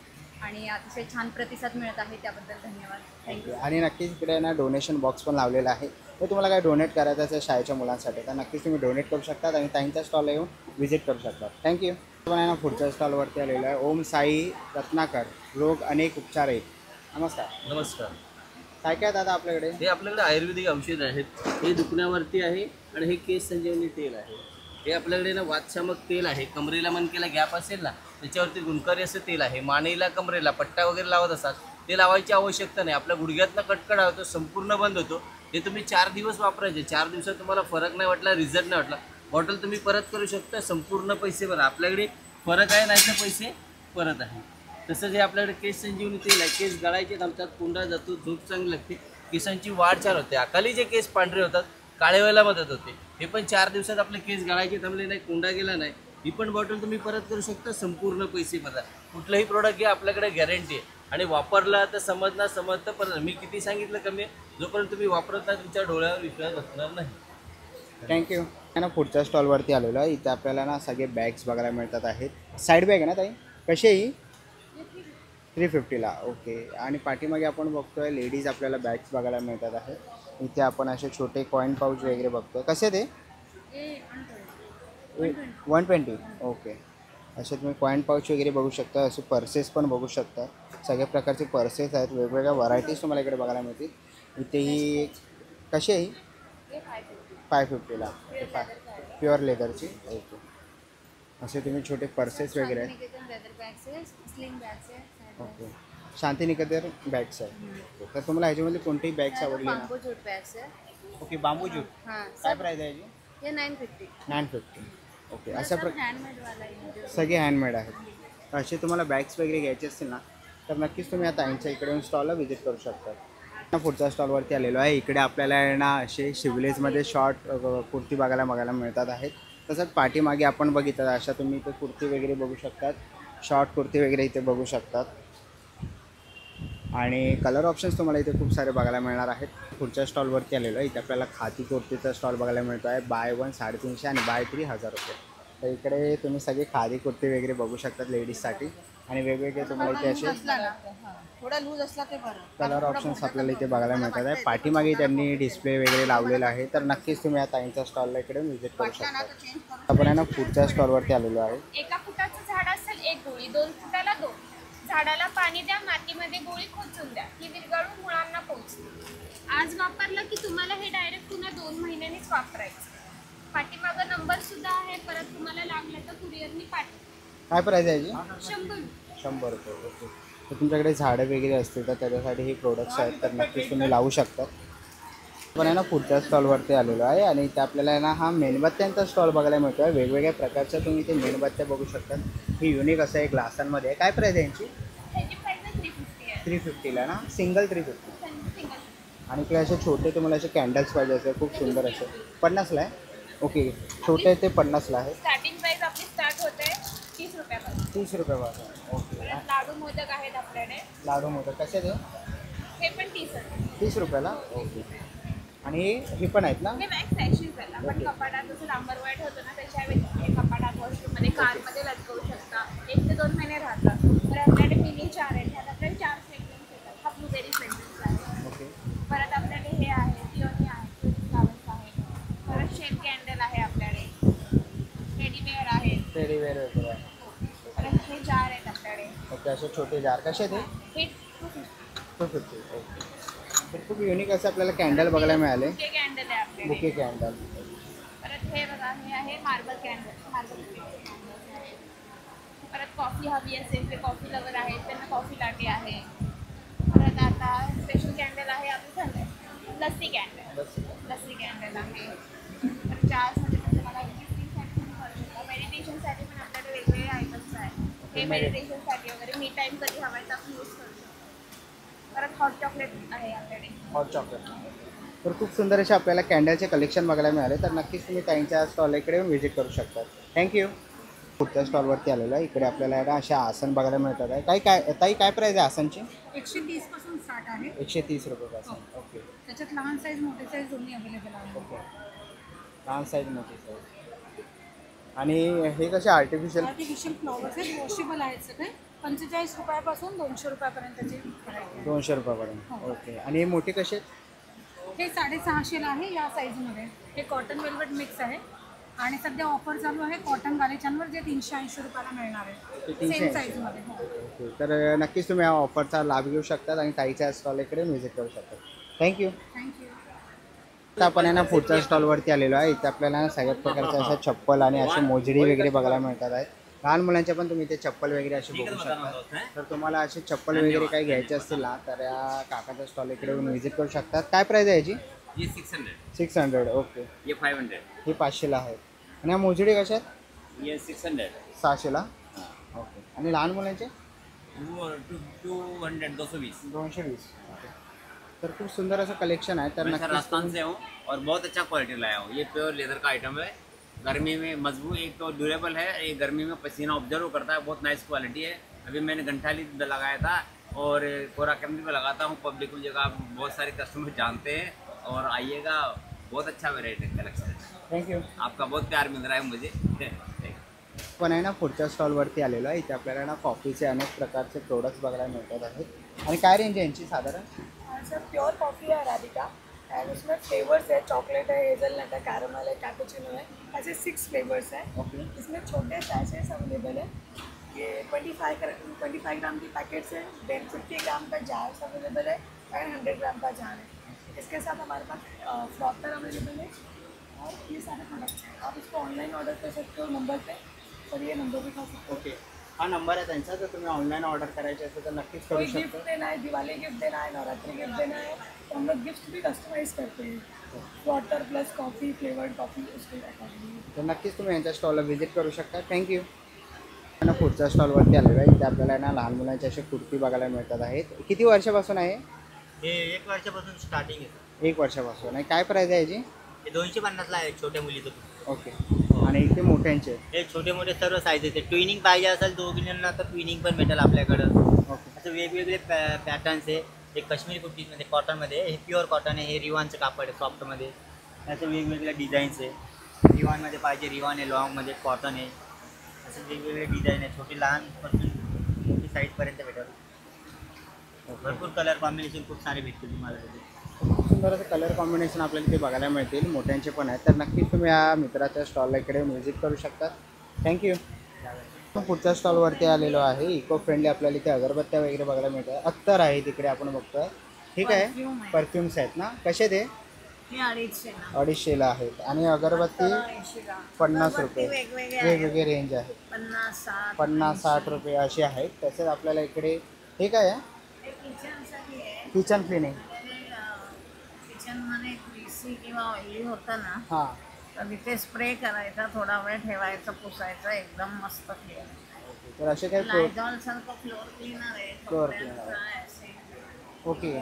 आणि अतिशय छान प्रतिसाद मिळत आहे, त्याबद्दल धन्यवाद. थँक्यू. आणि नक्कीच इकडे ना डोनेशन बॉक्स पण लावलेला आहे. तर तुम्हाला काय डोनेट करायचं असेल शाळेच्या मुलांसाठी तर नक्कीच तुम्ही डोनेट करू शकतात आणि ताईंच्या स्टॉलला येऊन व्हिजिट करू शकतात. थँक्यू. पण आहे ना पुढच्या स्टॉलवरती आलेलं आहे ओम साई रत्नाकर, रोग अनेक उपचार एक. नमस्कार. नमस्कार. काय काय दादा आपल्याकडे? हे आपल्याकडे आयुर्वेदिक औषध आहेत. हे दुखण्यावरती आहे आणि हे केस संजीवनी तेल आहे. हे आपल्याकडे ना वातशामक तेल आहे. कमरेला मनकेला गॅप असेल ना त्याच्यावरती गुणकारी असं तेल आहे. मानेला कमरेला पट्टा वगैरे लावत असाल ते लावायची आवश्यकता नाही. आपल्या गुडघ्यातनं कटकडा होतो, संपूर्ण बंद होतो. हे तुम्ही 4 दिवस वापरायचे. 4 दिवसात तुम्हाला फरक नाही वाटला, रिझल्ट नाही वाटला, बॉटल तुम्ही परत करू शकता. संपूर्ण पैसे भरा. आपल्याकडे फरक आहे नाही तर पैसे परत आहे. तसंच हे आपल्याकडे केस संजीवनी तेल आहे. केस गळायचे थांबतात, कोंडा जातो, झोप चांगली लागते, केसांची वाढ छान होते. अकाली जे केस पांढरे होतात काळे व्हायला मदत होते. हे पण 4 दिवसात आपले केस गळायचे थांबले नाही, कोंडा गेला नाही. ही पण बॉटल तुम्ही परत करू शकता. संपूर्ण पैसे भरा. कुठलंही प्रोडक्ट घ्या, आपल्याकडे गॅरंटी आहे आणि वापरला तर समजतं पण मी किती सांगितलं कमी आहे. जोपर्यंत तुम्ही वापरत नाही तुमच्या डोळ्यावर विश्वास बसणार नाही. थँक्यू. ना पुढच्या स्टॉलवरती आलेलो आहे. इथे आपल्याला ना सगळे बॅग्स बघायला मिळतात आहेत. साईड बॅग आहे ना ताई? कशी आहे ही? 350ला. ओके. आणि पाठीमागे आपण बघतोय लेडीज आपल्याला बॅग्स बघायला मिळतात आहेत. इथे आपण असे छोटे कॉईन पाऊच वगैरे बघतोय. कसे ते? 120. ओके. असे तुम्ही कॉईन पाऊच वगैरे बघू शकता. असे पर्सेस पण बघू शकता. सगळ्या प्रकारचे पर्सेस आहेत. वेगवेगळ्या व्हरायटीज तुम्हाला इकडे बघायला मिळतील. इथे ही कशी आहे? 550ला. प्युअर लेदरची. ओके. असे तुम्ही छोटे पर्सेस वगैरे आहेत. ओके. शांतिनिकेतन बॅग्स आहे. तर तुम्हाला ह्याच्यामध्ये कोणतीही बॅग्स आवडली ना? बांबू जूट बॅग्स आहे. ओके. बांबू जूट. हां. काय प्राईस आहे याची? हे 950. 950. ओके. अशा हँडमेडवाला आहे. सगळे हँडमेड आहेत. असे तुम्हाला बॅग्स वगैरे घ्यायचे असतील ना तर नक्कीच तुम्ही आता ताईंच्या इकडे येऊन स्टॉलला व्हिजिट करू शकता. पुढच्या स्टॉलवरती आलेलो आहे. इकडे आपल्याला ना असे शिवलेजमध्ये शॉर्ट कुर्ती बघायला मिळतात आहेत. तसंच पाठीमागे आपण बघितलं अशा तुम्ही इथे कुर्ती वगैरे बघू शकतात. शॉर्ट कुर्ती वगैरे इथे बघू शकतात आणि कलर ऑप्शन्स तुम्हाला इथे खूप सारे बघायला मिळणार आहेत. पुढच्या स्टॉलवरती आलेलो आहे. इथे आपल्याला खादी कुर्तीचा स्टॉल बघायला मिळतो आहे. बाय 1 350 आणि बाय 3 1000 रुपये. तर इकडे तुम्ही सगळे खादी कुर्ती वगैरे बघू शकतात लेडीजसाठी आणि वेगवेगळे तुम्हाला इथे असे थोडा लूज असला ते बरं. कलर ऑप्शन्स आपल्याला इथे बघायला मिळतात आहे. पाठीमागे त्यांनी डिस्प्ले वगैरे लावलेला आहे. तर नक्कीच तुम्ही या ताईंच्या स्टॉलला इकडे व्हिजिट करू शकता. आपण आहे ना पुढच्या स्टॉलवरती आलेलो आहे. 1 फुटाचं झाड असेल 1 गोळी, 2 फुटाला 2. झाडाला पाणी द्या, मातीमध्ये गोळी खोचून द्या, ती विरघळून मुळांना पोहोचते. आज वापरलं की तुम्हाला हे डायरेक्ट पुन्हा 2 महिन्यांनीच वापरायचं. पाठीमागं नंबर सुद्धा आहे. परत तुम्हाला लागलं तर कुरिअरनी पाठवा. काय प्राईस आहे याची? 100 रुपये. ओके. तर तुमच्याकडे झाडं वगैरे असतील तर त्याच्यासाठी हे प्रोडक्ट्स आहेत तर नक्कीच तुम्ही लावू शकता. पण आहे ना पुढच्या स्टॉलवरती आलेलो आहे आणि इथे आपल्याला आहे ना हा मेणबत्त्यांचा स्टॉल बघायला मिळतो आहे. वेगवेगळ्या प्रकारच्या तुम्ही इथे मेणबत्त्या बघू शकता. ही युनिक असं एक ग्लासांमध्ये आहे. काय प्राईस आहे यांची? ह्याची प्राइस 350 आहे. 350ला ना? सिंगल 350. सिंगल. आणि इकडे असे छोटे तुम्हाला असे कॅन्डल्स पाहिजे असेल खूप सुंदर असे 50ला आहे. ओके. छोटे ते 50ला आहे. स्टार्टिंग प्राइस आपली स्टार्ट होते 30 रुपयापासून. 30 रुपयापासून. ओके. परत लाडू मोदक आहेत आपल्याकडे. लाडू मोदक कसे ते? हे पण 30 आहे. 30 रुपयाला. ओके. आणि हे पण आहेत ना? हे मॅक्स 80 रुपयाला. पण कपाटात जसं डांबर वाईट होतं ना त्याच्या हे कपाटात वॉशरूममध्ये कारमध्ये लटकवू शकता. 1 ते 2 महिने राहतात. तर आपल्याकडे मिनी 4 आहेत. ह्यात आपल्याकडे 4 फ्रेग्रन्स येतात. हा ब्लूबेरी फ्रेग्रन्स आहे. ओके. परत आपल्याकडे हे आहे पिओनी आहे, फ्लावर्स आहे. परत शेप कॅन्डल आहे आपल्याकडे. टेडीवेअर आहे. टेडीवेअर वगैरे आहे. परत हे जार आहेत आपल्याकडे. ओके. असे छोटे जार कसे ते? हे 250. ओके. तर खूप युनिक असं आपल्याला कॅन्डल बघायला मिळाले. बुके कॅन्डल आहे आपल्याकडे. Bouquet candle. परत हे बघा हे आहे मार्बल कॅन्डल. परत कॉफी हवी असेल ते कॉफी लवर आहेत त्यांना कॉफी लाटे आहे. परत आता स्पेशल कॅन्डल आहे आपलं थंड लस्सी कॅन्डल. लस्सी कॅन्डल आहे. परत चहासाठी पण तुम्हाला मेडिटेशनसाठी पण आपल्याकडे वेगवेगळे आयटम्स आहेत. हे मेडिटेशनसाठी वगैरे मी टाईम कधी हवाय तर आपण यूज करू शकतो. परत हॉट चॉकलेट आहे आपल्याकडे. Hot chocolate. तर खूप सुंदर असे आपल्याला कॅन्डलचे कलेक्शन बघायला मिळाले. तर नक्कीच तुम्ही ताईंच्या स्टॉल इकडे येऊन व्हिजिट करू शकता. थँक्यू. पुढच्या स्टॉलवरती आलेलो आहे. इकडे आपल्याला ना अशा आसन बघायला मिळतात आहे. ताई काय प्राईस आहे आसनची? 130 पासून स्टार्ट आहे. 130 रुपये आसन. ओके. त्याच्यात लहान साईज मोठे साईज दोन्ही अवेलेबल आहे. ओके. लहान साईज मोठी साईज. आणि हे कसे आर्टिफिशियल फ्लॉवर्स आहेत, वॉशेबल आहेत सगळे. 45 रुपयापासून 200 रुपयापर्यंतचे व्हरायटी आहे. 200 रुपयापर्यंत. ओके. आणि हे मोठे कसे? हे 650 आहे या साईजमध्ये. हे कॉटन वेल्वेट मिक्स आहे आणि सध्या ऑफर चालू आहे कॉटन गालेच्यांवर, जे 380 रुपयाला मिळणार आहे सेम साईजमध्ये. ओके. तर नक्कीच तुम्ही या ऑफरचा लाभ घेऊ शकतात आणि ताईच्या स्टॉलकडे व्हिजिट करू शकता. थँक्यू. थँक्यू. आता आपण आहे ना पुढच्या स्टॉलवरती आलेलो आहे. इथे आपल्याला सगळ्याच प्रकारच्या अशा चप्पल आणि अशी मोजडी वगैरे बघायला मिळतात आहेत. लहान मुलांच्या पण तुम्ही ते चप्पल वगैरे असे बघू शकता. तर तुम्हाला असे चप्पल वगैरे काही घ्यायचे असतील ना तर या काकाच्या स्टॉल इकडे येऊन व्हिजिट करू शकतात. काय प्राईस आहे याची? ये 600. 600. ओके. ये 500. ही 500ला आहे. आणि या मोजडी कशा आहेत? ये 600. 600ला. ओके. आणि लहान मुलांचे? 200, 220. 220. तर खूप सुंदर असं कलेक्शन आहे. तर मैं सर नक्कीच राजस्थान से हूँ और बहुत अच्छा क्वालिटी लाया हूँ. ये प्योर लेदर का आइटम है. गर्मी में मजबूत, एक तो ड्यूरेबल है, एक गर्मी में पसीना ऑब्जर्व करता है. बहुत नाइस क्वालिटी है. अभी मैंने घंटाली लगाया था और कोरा कैमरी में लगाता हूँ. पब्लिक की जगह बहुत सारे कस्टमर जानते हैं और आइएगा. बहुत अच्छा वेराइटी कलेक्शन है. थँक्यू. आपका बहुत प्यार मिल रहा है मुझे. पण आहे ना पुढच्या स्टॉलवरती आलेलो आहे. इथे आपल्याला ना कॉफीचे अनेक प्रकारचे प्रोडक्ट्स बघायला मिळतात आहेत. आणि काय रेंज आहे यांची साधारण? सर प्योर कॉफ़ी है अराबिका एंड उसमें फ्लेवर्स है, चॉकलेट है, हेज़लनट है, कैरामल है, कैपुचिनो है, ऐसे 6 फ्लेवर्स हैं. ओके. इसमें छोटे सैचेस अवेलेबल है. ये 25 ग्राम की पैकेट्स है. देन 50 ग्राम का जार्स अवेलेबल है एंड 100 ग्राम का जार है. इसके साथ हमारे पास फ्रॉथर अवेलेबल है और ये सारे प्रोडक्ट्स हैं. आप इसको ऑनलाइन ऑर्डर कर सकते हो नंबर पे और ये नंबर भी खा सकते हो. ओके. हा नंबर आहे त्यांचा. जर तुम्ही ऑनलाईन ऑर्डर करायची असेल तर नक्कीच करू कोई गिफ्ट शकता. देना है, दिवाली गिफ्ट देना है, नवरात्रि गिफ्ट देना है, तो हम लोग गिफ्ट भी कस्टमाइज करते हैं. Water plus coffee, flavoured coffee उसके अकॉर्डिंग. तर नक्कीच तुम्ही यांच्या स्टॉलला व्हिजिट करू शकता. थँक्यू. आणि पुढच्या स्टॉलवरती आलेलो आहे. इथे आपल्याला ना लहान मुलांची अशी कुर्ती बघायला मिळतात आहेत. किती वर्षापासून आहे? हे 1 वर्षापासून स्टार्टिंग आहे. 1 वर्षापासून. आणि काय प्राईज आहे याची? हे 250ला आहे छोट्या मुलीचं. ओके. आणि इथे मोठ्यांचे? हे छोटे मोठे सर्व साईजेस आहे. ट्विनिंग पाहिजे असेल दोघींना तर ट्विनिंग पण भेटेल आपल्याकडं. ओके. असं वेगवेगळे पॅटर्न्स आहे. एक काश्मीरी कुर्तीमध्ये कॉटनमध्ये, हे प्युअर कॉटन आहे. हे रिवानचं कापड आहे सॉफ्टमध्ये. असं वेगवेगळ्या डिझाईन्स आहे. रिवानमध्ये पाहिजे रिवान आहे, लॉंगमध्ये कॉटन आहे. असं वेगवेगळे डिझाईन आहे. छोटी लहानपासून मोठी साईजपर्यंत भेटेल. भरपूर कलर कॉम्बिनेशन खूप सारे भेटतील तुम्हाला तिथे. खूप सुंदर असं कलर कॉम्बिनेशन आपल्याला इथे बघायला मिळतील. मोठ्यांचे पण आहेत. तर नक्कीच तुम्ही या मित्राच्या स्टॉलला इकडे व्हिजिट करू शकता. थँक्यू. पुढच्या स्टॉलवरती आलेलो आहे. इको फ्रेंडली आपल्याला इथे अगरबत्त्या वगैरे बघायला मिळतात. अत्तर आहे तिकडे आपण बघतोय. ठीक आहे. परफ्युम्स आहेत ना? कसे ते? 250ला आहेत. आणि अगरबत्ती 50 रुपये. वेगवेगळे रेंज आहे. 50-60 रुपये असे आहेत. तसेच आपल्याला इकडे हे काय आहे? Kitchen cleaning. किचनमध्ये ग्रीसी किंवा ऑइली होतं ना हां. तर तिथे स्प्रे करायचा, थोडा वेळ ठेवायचं, पुसायचं, एकदम मस्त क्लिअर. तर असे काही लायझॉल सारखं फ्लोअर क्लीनर आहे. Floor cleaner. ओके.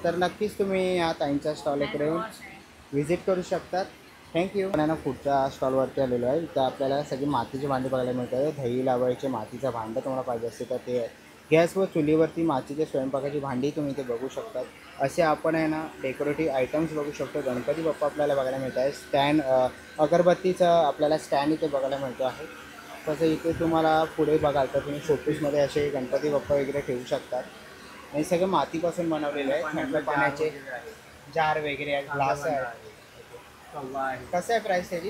तर नक्कीच तुम्ही या ताईंच्या स्टॉल इकडे व्हिजिट करू शकतात. थँक्यू. पण ना पुढच्या स्टॉलवरती आलेलो आहे. इथं आपल्याला सगळी मातीची भांडी बघायला मिळतात. दही लावायचे मातीचं भांडं तुम्हाला पाहिजे असेल तर ते आहे. गॅस व चुलीवरती मातीचे स्वयंपाकाची भांडी तुम्ही इथे बघू शकतात. असे आपण आहे ना डेकोरेटिव्ह आयटम्स बघू शकतो. गणपती बाप्पा आपल्याला बघायला मिळत आहे. स्टँड अगरबत्तीचं आपल्याला स्टँड इथे बघायला मिळतो आहे. तसं इथे तुम्हाला पुढे बघाल तर तुम्ही शोपीसमध्ये असे गणपती बाप्पा वगैरे ठेवू शकतात. हे सगळं मातीपासून बनवलेले आहे. थंड पाण्याचे जार वगैरे आहेत. ग्लास आहे. कसं आहे प्राईस त्याची?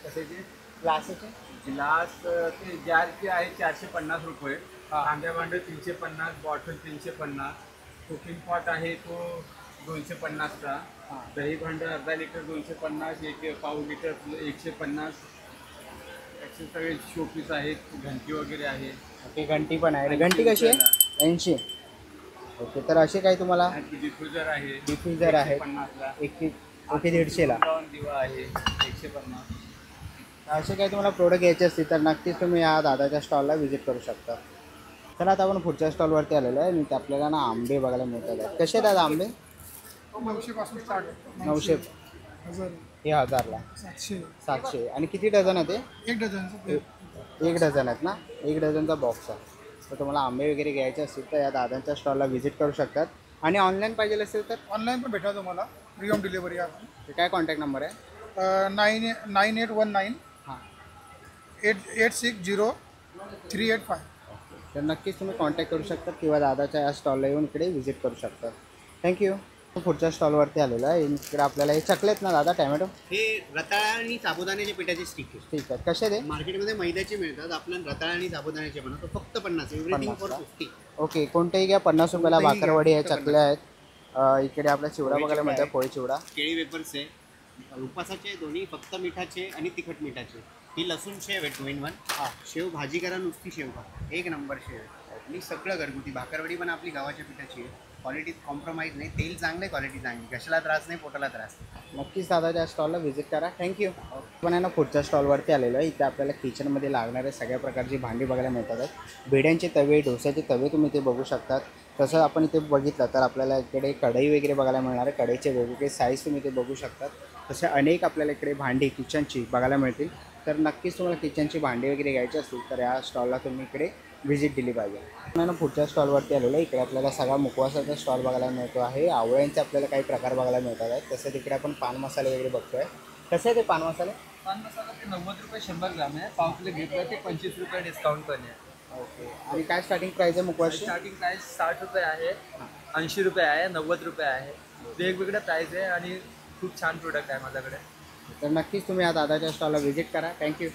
कशाचे? ग्लासाचे? ग्लास ते जारचे आहे 450 रुपये. तांब्या भांडं 350, बॉटल 350. कुकिंग पॉट आहे तो 250चा. दही भांडं अर्धा लिटर 250, 1 पाव लिटर 150. त्याचे सगळे शोपीस आहेत. घंटी वगैरे आहे. ओके. घंटी पण आहे. घंटी कशी आहे? 80. ओके. तर असे काही तुम्हाला डिफ्युजर आहे. डिफ्युजर आहे 50ला. ओके. 150ला. दिवा आहे 150. असे काही तुम्हाला प्रोडक्ट घ्यायचे असतील तर नक्कीच तुम्ही या दादाच्या स्टॉलला व्हिजिट करू शकता. चला आता आपण पुढच्या स्टॉलवरती आलेलो आहे. आणि ते आपल्याला ना आंबे बघायला मिळतात. कसे आहेत आंबे? 900 पासून स्टार्ट. 900. 1000. हे 1000ला. 700. 700. आणि किती डझन आहे ते? 1 डझन. 1 डझन आहेत ना, 1 डझनचा बॉक्स आहे. तर तुम्हाला आंबे वगैरे घ्यायचे असतील तर या दादांच्या स्टॉलला व्हिजिट करू शकतात. आणि ऑनलाईन पाहिजे असेल तर ऑनलाईन पण भेटा तुम्हाला, फ्री होम डिलिव्हरी आहे. ते काय कॉन्टॅक्ट नंबर आहे? 9819 हां 860385. तर नक्कीच तुम्ही कॉन्टॅक्ट करू शकता किंवा दादाच्या या स्टॉलला येऊन इकडे व्हिजिट करू शकता. थँक्यू. पुढच्या स्टॉलवरती आलेलो आहे. इकडे आपल्याला हे चकलेत ना दादा, टॅमॅटो? हे रताळा आणि साबुदाण्याच्या पिठाचे स्टिक आहे. ठीक आहे. कसे ते? मार्केटमध्ये मैद्याचे मिळतात, आपल्याला रताळा आणि साबुदाण्याचे बनवतो फक्त 50. Everything for 50. ओके, कोणतेही घ्या. 50 रुपयाला भाकरवडी आहे, चकल्या आहेत. इकडे आपला चिवडा बघायला मिळतो, पोळी चिवडा. केळी वेफर्स आहे, उपासाचे दोन्ही फक्त मिठाचे आणि तिखट मिठाचे. ही लसूण शेव आहे 2 in 1. शेव भाजी करा, नुसती शेव खा, एक नंबर शेव आहे. आणि सगळं घरगुती. भाकरवडी पण आपली गावाच्या पिठाची आहे. क्वालिटीत कॉम्प्रोमाइज नाही, तेल चांगलं, क्वालिटी चांगली, कशाला त्रास नाही, पोटाला त्रास. नक्कीच दादाच्या स्टॉलला व्हिजिट करा. थँक्यू. पण आहे ना पुढच्या स्टॉलवरती आलेलो आहे. इथे आपल्याला किचनमध्ये लागणारे सगळ्या प्रकारची भांडी बघायला मिळतात आहेत. बेड्यांचे तवे, डोस्याचे तवे तुम्ही इथे बघू शकतात. तसं आपण इथे बघितलं तर आपल्याला इकडे कढई वगैरे बघायला मिळणार आहे. कढईचे वेगवेगळे साईज तुम्ही इथे बघू शकतात. तसे अनेक आपल्याला इकडे भांडी किचनची बघायला मिळतील. तर नक्कीच तुम्हाला किचनची भांडी वगैरे घ्यायची असतील तर या स्टॉलला तुम्ही इकडे व्हिजिट दिली पाहिजे. ना पुढच्या स्टॉलवरती आलेलो आहे. इकडे आपल्याला सगळा मुखवासाचा स्टॉल बघायला मिळतो आहे. आवळ्यांचे आपल्याला काही प्रकार बघायला मिळतात आहेत. तसं तिकडे आपण पान मसाले वगैरे बघतोय. कसे आहे ते पान मसाले? पान मसाला ते 90 रुपये 100 ग्राम आहे. पाव किलो घेतलं ते 25 रुपये डिस्काउंट पण आहे. ओके. आणि काय स्टार्टिंग प्राईस आहे मुखवासची? स्टार्टिंग प्राईस 60 रुपये आहे, 80 रुपये आहे, 90 रुपये आहे. वेगवेगळ्या प्राईस आहे आणि खूप छान प्रोडक्ट आहे माझ्याकडे. तर नक्कीच तुम्ही या दादाच्या स्टॉलला व्हिजिट करा. थँक्यू.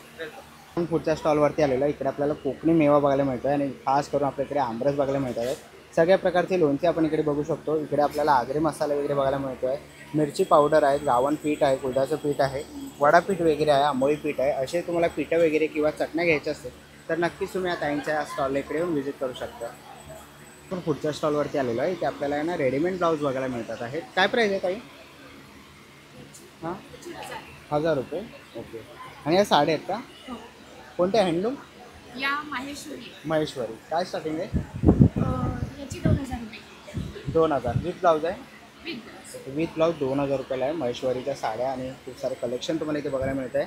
आपण पुढच्या स्टॉलवरती आलेलो आहे. इकडे आपल्याला कोकणी मेवा बघायला मिळतो आहे आणि खास करून आपल्याकडे आमरस बघायला मिळतात आहेत. सगळ्या प्रकारचे लोणचे आपण इकडे बघू शकतो. इकडे आपल्याला आगरी मसाला वगैरे बघायला मिळतो आहे. मिरची पावडर आहे, गावण पीठ आहे, कुळदाचं पीठ आहे, वडापीठ वगैरे आहे, आंबोळी पीठ आहे. असे तुम्हाला पिठं वगैरे किंवा चटण्या घ्यायच्या असतील तर नक्कीच तुम्ही या ताईंच्या या स्टॉलला इकडे येऊन व्हिजिट करू शकता. पण पुढच्या स्टॉलवरती आलेलो आहे. इथे आपल्याला ना रेडीमेड ब्लाऊज बघायला मिळतात आहेत. काय प्राईस आहे ताई? हां 1000 रुपये. ओके. आणि या साड्या आहेत का? कोणत्या? हँडलूम? या माहेश्वरी. महेश्वरी. काय स्टार्टिंग आहे? याची 2000 रुपये 2000. विथ ब्लाऊज आहे? विथ विथ ब्लाऊज 2000 रुपयाला आहे. महेश्वरीच्या साड्या आणि खूप सारे कलेक्शन तुम्हाला इथे बघायला मिळत आहे.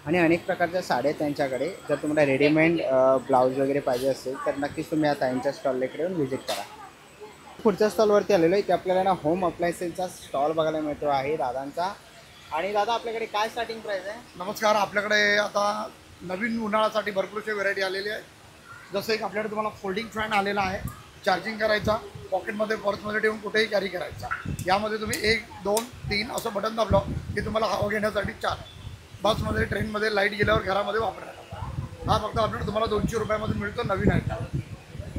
आणि अनेक प्रकारच्या साड्या आहेत त्यांच्याकडे. जर तुम्हाला रेडीमेड ब्लाऊज वगैरे पाहिजे असेल तर नक्कीच तुम्ही या ताईंच्या स्टॉलला इकडे येऊन व्हिजिट करा. पुढच्या स्टॉलवरती आलेलो आहे. इथे आपल्याला ना होम अप्लायन्सेसचा स्टॉल बघायला मिळतो आहे दादांचा. आणि दादा आपल्याकडे काय स्टार्टिंग प्राईस आहे? नमस्कार. आपल्याकडे आता नवीन उन्हाळ्यासाठी भरपूरशी व्हरायटी आलेली आहे. जसं एक आपल्याकडे तुम्हाला फोल्डिंग फॅन आलेला आहे, चार्जिंग करायचा, पॉकेटमध्ये पर्समध्ये ठेवून कुठेही कॅरी करायचा. यामध्ये तुम्ही 1 2 3 असं बटन दाबलं की तुम्हाला हवा घेण्यासाठी 4. बसमध्ये, ट्रेनमध्ये लाईट गेल्यावर घरामध्ये वापरायचा. हा फक्त आपल्याकडे तुम्हाला 200 रुपयामध्ये मिळतो, नवीन आयटम.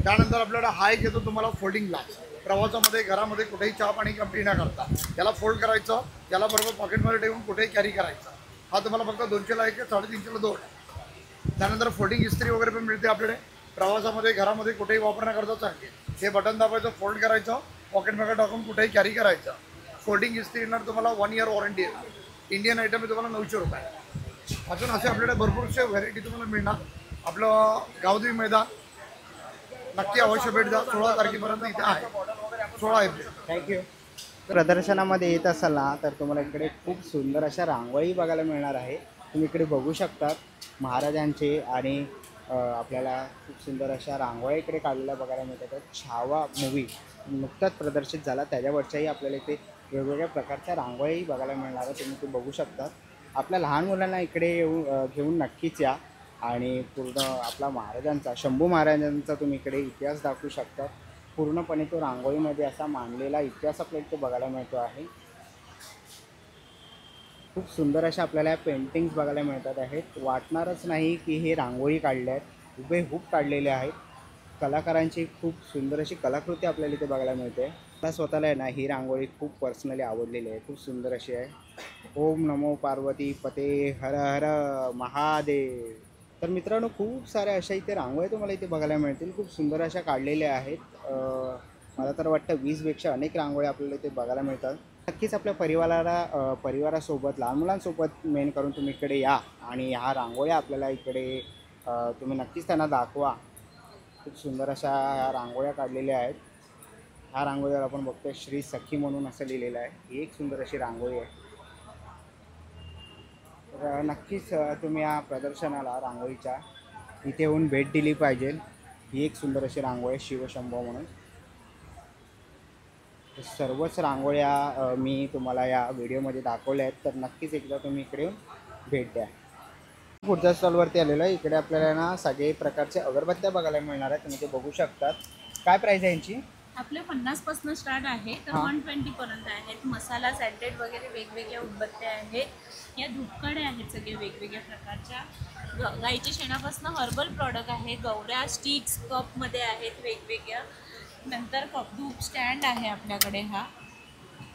त्यानंतर आपल्याकडे हा एक येतो तुम्हाला फोल्डिंग ग्लास. प्रवासामध्ये, घरामध्ये कुठेही चहा पाणी कमी न करता याला फोल्ड करायचं, याला बरोबर पॉकेटमध्ये ठेवून कुठेही कॅरी करायचं. हा तुम्हाला फक्त 200ला 1 आहे, 350ला 2 आहे. त्यानंतर फोल्डिंग इस्त्री वगैरे पण मिळते आपल्याकडे. प्रवासामध्ये, घरामध्ये कुठेही वापरण्याकरता चांगली. हे बटन दाबायचं, फोल्ड करायचं, पॉकेटमध्ये टाकून कुठेही कॅरी करायचं. फोल्डिंग इस्त्री येणार तुम्हाला 1 year वॉरंटी येणार. इंडियन आयटम आहे तुम्हाला 900 रुपये. अजून असे आपल्याकडे भरपूरशे व्हरायटी तुम्हाला मिळणार. आपलं गावदेवी मैदान नक्की अवश्य भेट द्या. 16 तारखेपर्यंत इथे आहे, 16 एप्रिल. थँक्यू. प्रदर्शनामध्ये येत असाल ना तर तुम्हाला इकडे खूप सुंदर अशा रांगोळी बघायला मिळणार आहे. तुम्ही इकडे बघू शकता महाराजांचे आणि आपल्याला खूप सुंदर अशा रांगोळ्या इकडे काढलेल्या बघायला मिळतात. छावा मूवी नुकताच प्रदर्शित झाला, त्याच्यावरच्याही आपल्याला इथे वेगवेगळ्या प्रकारच्या रांगोळी बघायला मिळणार आहे. तुम्ही ते बघू शकता. आपल्या लहान मुलांना इकडे घेऊन नक्कीच या आणि पूर्ण आपला महाराजांचा, शंभू महाराजांचा तुम्ही इकडे इतिहास दाखवू शकता. पूर्णपणे तो रांगोळीमध्ये असा मांडलेला इतिहास आपल्याला इथे बघायला मिळतो आहे. खूप सुंदर अशा आपल्याला पेंटिंग्स बघायला मिळतात आहेत. वाटणारच नाही की हे रांगोळी काढल्या आहेत, हुबेहूब काढलेले आहेत. कलाकारांची खूप सुंदर अशी कलाकृती आपल्याला इथे बघायला मिळते. मला स्वतःला आहे ना ही रांगोळी खूप पर्सनली आवडलेली आहे, खूप सुंदर अशी आहे. ओम नमो पार्वती पते हर हर महादेव. तर मित्रांनो खूप साऱ्या अशा इथे रांगोळ्या तुम्हाला इथे बघायला मिळतील, खूप सुंदर अशा काढलेल्या आहेत. मला तर वाटतं 20पेक्षा अनेक रांगोळ्या आपल्याला इथे बघायला मिळतात. नक्कीच आपल्या परिवारासोबत, लहान मुलांसोबत मेन करून तुम्ही इकडे या आणि ह्या रांगोळ्या आपल्याला इकडे तुम्ही नक्कीच त्यांना दाखवा. खूप सुंदर अशा ह्या रांगोळ्या काढलेल्या आहेत. ह्या रांगोळीवर आपण बघतोय श्री सखी म्हणून असं लिहिलेलं आहे. ही एक सुंदर अशी रांगोळी आहे. तर नक्कीच तुम्ही या प्रदर्शनाला रांगोळीच्या इथे येऊन भेट दिली पाहिजे. ही एक सुंदर अशी रांगोळी आहे शिवशंभो म्हणून. तर सर्वच रांगोळ्या मी तुम्हाला या व्हिडिओमध्ये दाखवल्या आहेत, तर नक्कीच एकदा तुम्ही इकडे येऊन भेट द्या. पुढच्या स्टॉलवरती आलेलो आहे. इकडे आपल्याला ना सगळे प्रकारचे अगरबत्त्या बघायला मिळणार आहेत. तुम्ही ते बघू शकतात. काय प्राईस आहे यांची? आपले 50 स्टार्ट आहे तर 120 पर्यंत आहेत. मसाला सॅन्डेड वगैरे वेगवेगळ्या उदबत्त्या आहेत. या धूपकडे आहेत सगळे वेगवेगळ्या प्रकारच्या. गाईच्या शेणापासून हर्बल प्रॉडक्ट आहे. गौऱ्या स्टिक्स कपमध्ये आहेत वेगवेगळ्या. नंतर कप धूप स्टँड आहे आपल्याकडे. हा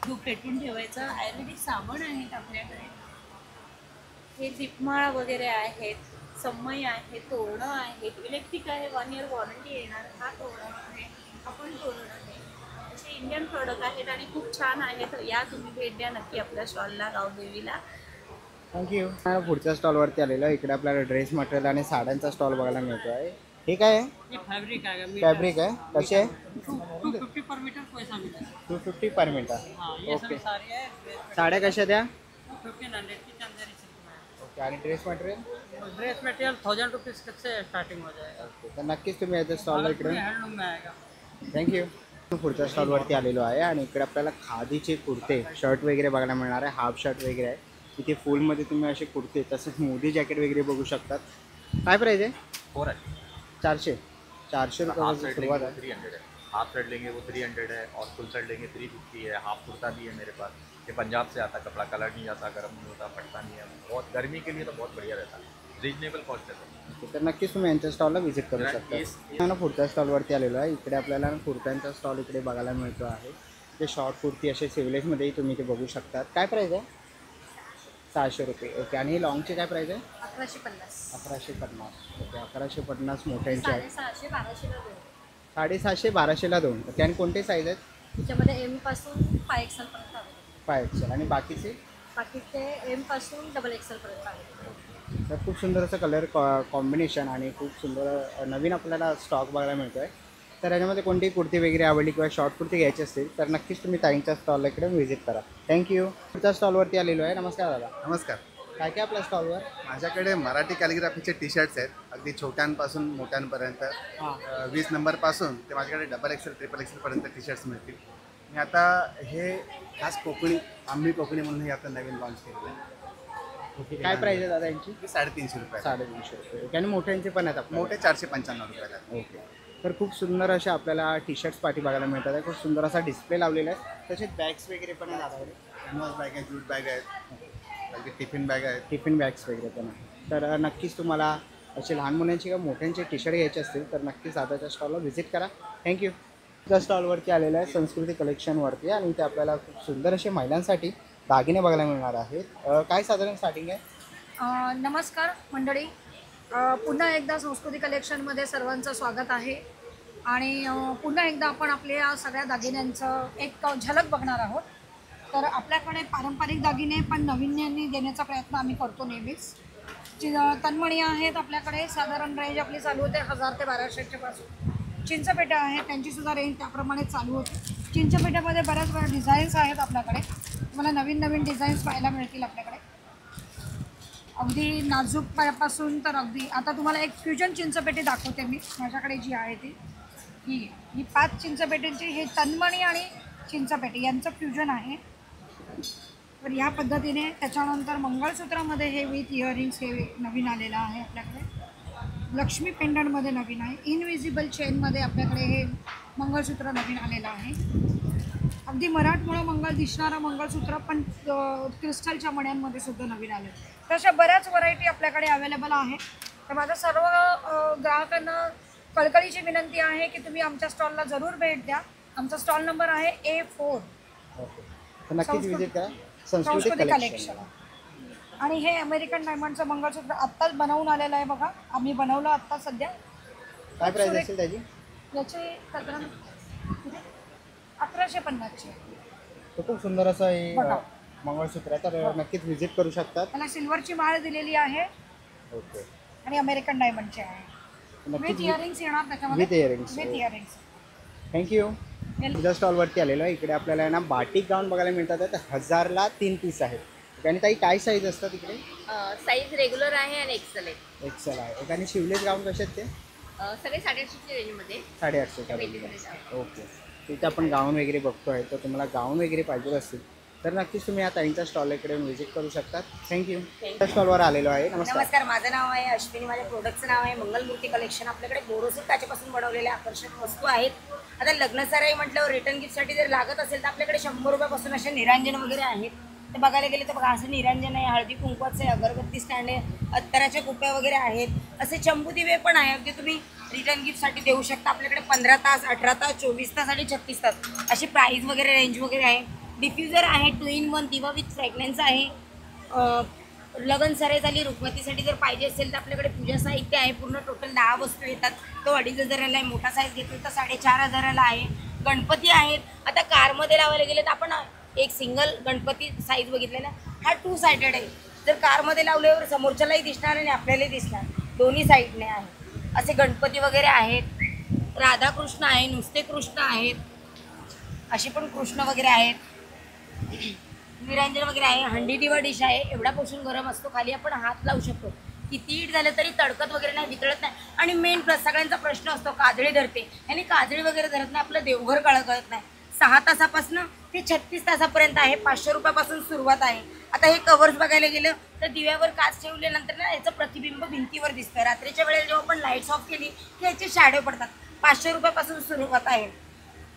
धूप पेटून ठेवायचं. आयुर्वेदिक साबण आहेत आपल्याकडे. हे दीपमाळा वगैरे आहेत. समई आहे. तोरणं आहेत. इलेक्ट्रिक आहे. 1 year वॉरंटी येणार. हा तोरण आहे. आपण तोरण आहे. असे इंडियन प्रोडक्ट आहेत आणि खूप छान आहेत. या तुम्ही भेट द्या नक्की आपल्या स्टॉलला गावदेवीला. थँक्यू. पुढच्या स्टॉलवरती आलेलो आहे. इकडे आपल्याला ड्रेस मटेरियल आणि साड्यांचा स्टॉल बघायला मिळतो आहे. हे काय आहे? फैब्रिक आहे. फॅब्रिक आहे. कसे आहे? 250 पर मीटर पैसा मिळेल. 250 पर मीटर. ये ओके. सब सारी है. साड्या कशा द्या? 1500 की चंदेरी सिल्क में. ओके. आणि dress material? Dress material 1000 rupees से स्टार्टिंग हो जाएगा. ओके. तर नक्कीच तुम्ही याच्या स्टॉलला इकडे. हैंडलूम में आएगा. थँक्यू. पुढच्या स्टॉलवरती आलेलो आहे आणि इकडे आपल्याला खादीचे कुर्ते शर्ट वगैरे बघायला मिळणार आहे. हाफ शर्ट वगैरे आहे. इथे फुलमध्ये तुम्ही असे कुर्ते तसेच मोदी जॅकेट वगैरे बघू शकतात. काय प्राईस आहे? 400 रुपये सुरुवात आहे. 300 है. हाफ शर्ट लेंगे वो 300 है और फुल शर्ट लेंगे 350 है. हाफ कुर्ता भी है मेरे पास. ये पंजाब से आता कपड़ा, कलर नहीं जाता, गर्म नहीं होता, फटता नहीं है. बहुत गर्मी के लिए तो बहुत बढ़िया रहता है. रिजनेबल कॉस्ट है. तर नक्कीच तुम्ही यांच्या स्टॉलला व्हिजिट करू शकता. ना पुढच्या स्टॉलवरती आलेलो आहे. इकडे आपल्याला कुर्त्यांचा स्टॉल इकडे बघायला मिळतो आहे. ते शॉर्ट कुर्ती असे सिवलेसमध्येही तुम्ही ते बघू शकतात. काय प्राईस आहे? 600 रुपये. ओके. आणि लॉंगचे काय प्राईस आहे? 1150. 1150. ओके. 1150 मोठ्यांचे आहेत. 750 1200 ला 2. 750 1200ला 2. ओके. आणि कोणते साईज आहेत? त्याच्यामध्ये एम पासून 5XL पर्यंत आहे. 5XL. आणि बाकीचे? बाकीचे एम पासून XXL पर्यंत आहे. तर खूप सुंदर असं कलर कॉम्बिनेशन आणि खूप सुंदर नवीन आपल्याला स्टॉक बघायला मिळतो आहे. तर याच्यामध्ये कोणतीही कुर्ती वगैरे आवडली किंवा शॉर्ट कुर्ती घ्यायची असतील तर नक्कीच तुम्ही ताईंच्या स्टॉलला इकडे व्हिजिट करा. थँक्यू. पुढच्या स्टॉलवरती आलेलो आहे. नमस्कार दादा. नमस्कार. काय काय आपल्या स्टॉलवर? माझ्याकडे मराठी कॅलिग्राफीचे टी शर्ट्स आहेत. अगदी छोट्यांपासून मोठ्यांपर्यंत 20 नंबरपासून ते माझ्याकडे XXL XXL पर्यंत टी शर्ट्स मिळतील. मी आता हे खास कोकणी आम्ही कोकणी म्हणून हे आता नवीन लॉन्च केलेलं आहे. ओके. काय प्राईस आहे दादा यांची? 350 रुपये. 350 रुपये. ओके. आणि मोठ्यांचे पण आहेत आपल्याला? मोठे 495 रुपयाला. ओके. तर खूप सुंदर असे आपल्याला टी शर्ट्स पाठी बघायला मिळतात आहे. खूप सुंदर असा डिस्प्ले लावलेला आहे. तसेच बॅग्स वगैरे पण आहेत आपल्याकडे. कॅनव्हास बॅग आहे, जूट बॅग आहेत, टिफिन बॅग आहेत. टिफिन बॅग्स वगैरे पण आहे. तर नक्कीच तुम्हाला असे लहान मुलांचे किंवा मोठ्यांचे टी शर्ट घ्यायचे असतील तर नक्कीच दादाच्या स्टॉलला व्हिजिट करा. थँक्यू. त्या स्टॉलवरती आलेलं आहे संस्कृती कलेक्शनवरती आणि इथे आपल्याला खूप सुंदर असे महिलांसाठी दागिने बघायला मिळणार आहेत. काय साधारण स्टार्टिंग आहे? नमस्कार मंडळी. पुन्हा एकदा संस्कृती कलेक्शनमध्ये सर्वांचं स्वागत आहे. आणि पुन्हा एकदा आपण आपल्या सगळ्या दागिन्यांचं एक झलक बघणार आहोत. तर आपल्याकडे पारंपरिक दागिने पण नवीन्यांनी देण्याचा प्रयत्न आम्ही करतो नेहमीच. तन्मणी आहेत आपल्याकडे. साधारण रेंज आपली चालू होते 1000 ते 1200च्या पासून. चिंचपेट्या आहेत त्यांचीसुद्धा रेंज त्याप्रमाणे चालू होते. चिंचपेट्यामध्ये बऱ्याच बऱ्या डिझाईन्स आहेत आपल्याकडे. तुम्हाला नवीन नवीन डिझाईन्स पाहायला मिळतील आपल्याकडे. अगदी नाजूक पायापासून तर अगदी आता तुम्हाला एक फ्युजन चिंचपेटी दाखवते मी. माझ्याकडे जी आहे ती ही 5 चिंचपेटींची हे तन्मणी आणि चिंचपेटी यांचं फ्युजन आहे. तर ह्या पद्धतीने त्याच्यानंतर मंगळसूत्रामध्ये हे विथ इयरिंग्स हे नवीन आलेलं आहे आपल्याकडे. लक्ष्मी पेंडंटमध्ये नवीन आहे. इनविजिबल चेनमध्ये आपल्याकडे हे मंगळसूत्र नवीन आलेलं आहे. अगदी मराठमोळं मंगळ दिसणारं मंगळसूत्र पण क्रिस्टलच्या मण्यांमध्ये सुद्धा नवीन आले. तशा बऱ्याच व्हरायटी आपल्याकडे अवेलेबल आहे. तर माझं सर्व ग्राहकांना कळकळीची विनंती आहे की तुम्ही आमच्या स्टॉलला जरूर भेट द्या. आमचा स्टॉल नंबर आहे A4. तर नक्कीच व्हिजिट करा संस्कृती कलेक्शन. आणि हे अमेरिकन डायमंडचं मंगळसूत्र आत्ताच बनवून आलेलं आहे बघा. आम्ही बनवलं आत्ता सध्या. काय प्राईस असेल त्याची? याची साधारण 1150ची. तर खूप सुंदर असं हे मंगळसूत्र आहे. तर नक्कीच व्हिजिट करू शकतात. त्याला सिल्वरची माळ दिलेली आहे. ओके. आणि अमेरिकन डायमंडची आहे. विथ इयरिंग्स येणार त्याच्यामध्ये. With earrings. थँक्यू. तुझ्या स्टॉलवरती आलेलो आहे. इकडे आपल्याला ना बाटिक गाऊन बघायला मिळतात. तर 1000ला 3 पीस आहेत. आणि ताई काय साईज असतात तिकडे? साईज रेग्युलर आहे आणि एक्सेल आहे. एक्सेल आहे. आणि शिवलेस गाऊन कसे आहेत ते? सगळे 850च्या रेंजमध्ये. 850च्या रेंजमध्ये. ओके. तिथे आपण गाऊन वगैरे बघतोय, तर तुम्हाला गाऊन वगैरे पाहिजे असतील तर नक्कीच तुम्ही या ताईंच्या स्टॉल इकडे व्हिजिट करू शकता. थँक्यू. स्टॉलवर आलेलो आहे. नमस्कार, माझं नाव आहे अश्विनी, माझ्या प्रोडक्टचं नाव आहे मंगलमूर्ती कलेक्शन. आपल्याकडे बोरोसिल्क काचेपासून बनवलेल्या आकर्षक वस्तू आहेत. आता लग्न सराई म्हटल्यावर रिटर्न गिफ्टसाठी जर लागत असेल तर आपल्याकडे 100 रुपयापासून असे निरांजन वगैरे आहेत. ते बघायला गेले तर बघा, असं निरांजन आहे, हळदी कुंकवाचं आहे, अगरबत्ती स्टँड आहे, अत्तराच्या कुप्या वगैरे आहेत, असे चंपू दिवे पण आहे. अगदी तुम्ही रिटर्न गिफ्टसाठी देऊ शकता. आपल्याकडे 15 तास, 18 तास, 24 तास आणि 36 तास अशी प्राईस वगैरे रेंज वगैरे आहे. डिफ्युजर आहे, 2 in 1 दिवा विथ फ्रॅग्रन्स आहे. लगन सराई झाली, रुखवतीसाठी जर पाहिजे असेल तर आपल्याकडे पूजा साहित्य आहे. पूर्ण टोटल 10 वस्तू येतात. तो 2,500ला आहे. मोठा साईज घेतला तर 4,500ला आहे. गणपती आहेत. आता कारमध्ये लावायला गेले तर आपण एक सिंगल गणपती साईज बघितलेला, हा 2 साइडेड आहे. जर कारमध्ये लावल्यावर समोरच्यालाही दिसणार आणि आपल्यालाही दिसणार, दोन्ही साईडने आहे. असे गणपती वगैरे आहेत. राधाकृष्ण आहे, नुसते कृष्ण आहेत, असे पण कृष्ण वगैरे आहेत. निरंजन वगैरे आहे. हंडी दिवा डिश आहे. एवढा पोषण गरम असतो, खाली आपण हात लावू शकतो. किती हीट झालं तरी तडकत वगैरे नाही, वितळत नाही. आणि मेन सगळ्यांचा प्रश्न असतो काजळी धरते, आणि काजळी वगैरे धरत नाही, आपलं देवघर कळत नाही. 6 तासापासून ते 36 तासापर्यंत आहे. 500 रुपयापासून सुरुवात आहे. आता हे कवर्स बघायला गेलं तर दिव्यावर काच ठेवल्यानंतर ना याचं प्रतिबिंब भिंतीवर दिसतं. रात्रीच्या वेळेला जेव्हा आपण लाईट्स ऑफ केली की याचे शॅडो पडतात. 500 रुपयापासून सुरुवात आहे.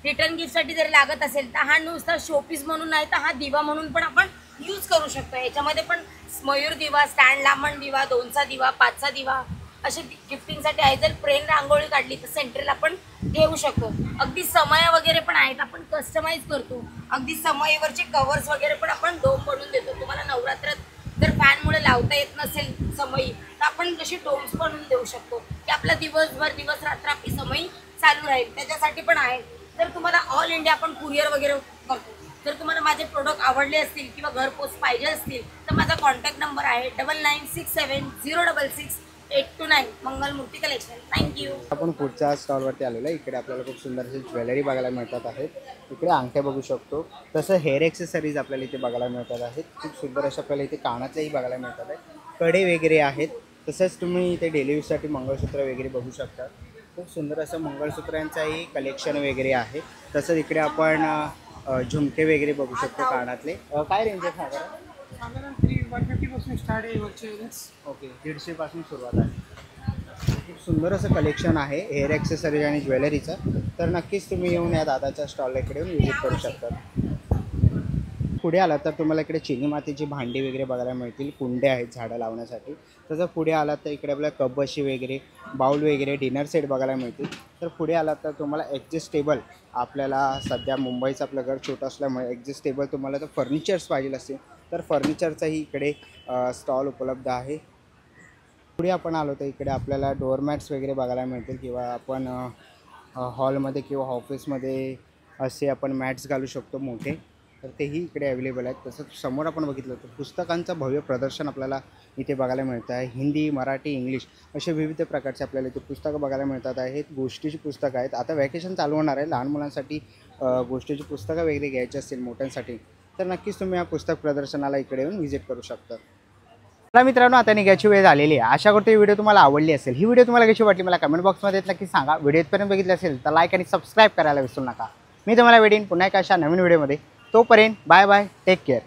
रिटर्न गिफ्टसाठी जर लागत असेल तर हा नुसता शोपीस म्हणून नाही तर हा दिवा म्हणून पण आपण यूज करू शकतो. याच्यामध्ये पण मयूर दिवा, स्टँड लांबण दिवा, 2चा दिवा, 5चा दिवा असे गिफ्टिंगसाठी आहे. जर प्लेन रांगोळी काढली तर सेंटरला आपण ठेवू शकतो. अगदी समय वगैरे पण आहेत, आपण कस्टमाइज करतो. अगदी समईवरचे कवर्स वगैरे पण आपण डोम बनवून देतो. तुम्हाला नवरात्रात जर फॅनमुळे लावता येत नसेल समई तर आपण जशी डोम्स बनवून देऊ शकतो की आपला दिवसभर दिवस रात्र आपली समई चालू राहील. त्याच्यासाठी पण आहे. जर तुम्हाला ऑल इंडिया आपण कुरिअर वगैरे करतो. जर तुम्हाला माझे प्रोडक्ट आवडले असतील किंवा घरपोच पाहिजे असतील तर माझा कॉन्टॅक्ट नंबर आहे 9967066829 मंगलमूर्ती कलेक्शन. थँक्यू. आपण पुढच्या स्टॉलवरती आलेलो आहे. इकडे आपल्याला खूप सुंदर अशी ज्वेलरी बघायला मिळतात आहेत. इकडे अंगठ्या बघू शकतो. तसं हेअर एक्सेसरीज आपल्याला इथे बघायला मिळतात आहेत. खूप सुंदर अशा आपल्याला इथे कानातलेही बघायला मिळतात आहेत. कडे वगैरे आहेत. तसंच तुम्ही इथे डेली यूजसाठी मंगळसूत्र वगैरे बघू शकता. खूप सुंदर असं मंगळसूत्रांचाही कलेक्शन वगैरे आहे. तसंच इकडे आपण झुमके वगैरे बघू शकतो कानातले. काय रेंज आहे साधारण 150 पासून स्टार्ट आहे. ओके, 150 पासून सुरुवात आहे. खूप सुंदर असं कलेक्शन आहे हेअर ॲक्सेसरीज आणि ज्वेलरीचं. तर नक्कीच तुम्ही येऊन या दादाच्या स्टॉलला इकडे येऊन व्हिजिट करू शकता. पुढे आलात तर तुम्हाला इकडे चिनी मातीची भांडी वगैरे बघायला मिळतील. कुंडे आहेत झाडं लावण्यासाठी. तसं पुढे आलात तर इकडे आपल्याला कपबशी वगैरे, बाउल वगैरे, डिनर सेट बघायला मिळतील. तर पुढे आलात तर तुम्हाला ॲडजस्टेबल, आपल्याला सध्या मुंबईचं आपलं घर छोटं असल्यामुळे ॲडजस्टेबल तुम्हाला जर फर्निचर्स पाहिजे असतील तर फर्निचरचाही इकडे स्टॉल उपलब्ध आहे. पुढे आपण आलो तर इकडे आपल्याला डोअरमॅट्स वगैरे बघायला मिळतील किंवा आपण हॉलमध्ये किंवा ऑफिसमध्ये असे आपण मॅट्स घालू शकतो मोठे, तर तेही इकडे अवेलेबल आहेत. तसंच समोर आपण बघितलं तर पुस्तकांचं भव्य प्रदर्शन आपल्याला इथे बघायला मिळतं आहे. हिंदी, मराठी, इंग्लिश असे विविध प्रकारचे आपल्याला इथे पुस्तकं बघायला मिळतात आहेत. गोष्टीची पुस्तकं आहेत. आता वॅकेशन चालू होणार आहे. लहान मुलांसाठी गोष्टीची पुस्तकं वगैरे घ्यायची असतील मोठ्यांसाठी तर नक्कीच तुम्ही या पुस्तक प्रदर्शनाला इकडे येऊन व्हिजिट करू शकता. तर मित्रांनो, आता निघायची वेळ झालेली आहे. आशा करतो ही व्हिडिओ तुम्हाला आवडली असेल. ही व्हिडिओ तुम्हाला कशी वाटली मला कमेंट बॉक्समध्ये नक्की सांगा. व्हिडिओ इथपर्यंत बघितली असेल तर लाईक आणि सबस्क्राईब करायला विसरू नका. मी तुम्हाला भेटेन पुन्हा एका अशा नवीन व्हिडिओमध्ये. तोपर्यंत बाय बाय, टेक केअर.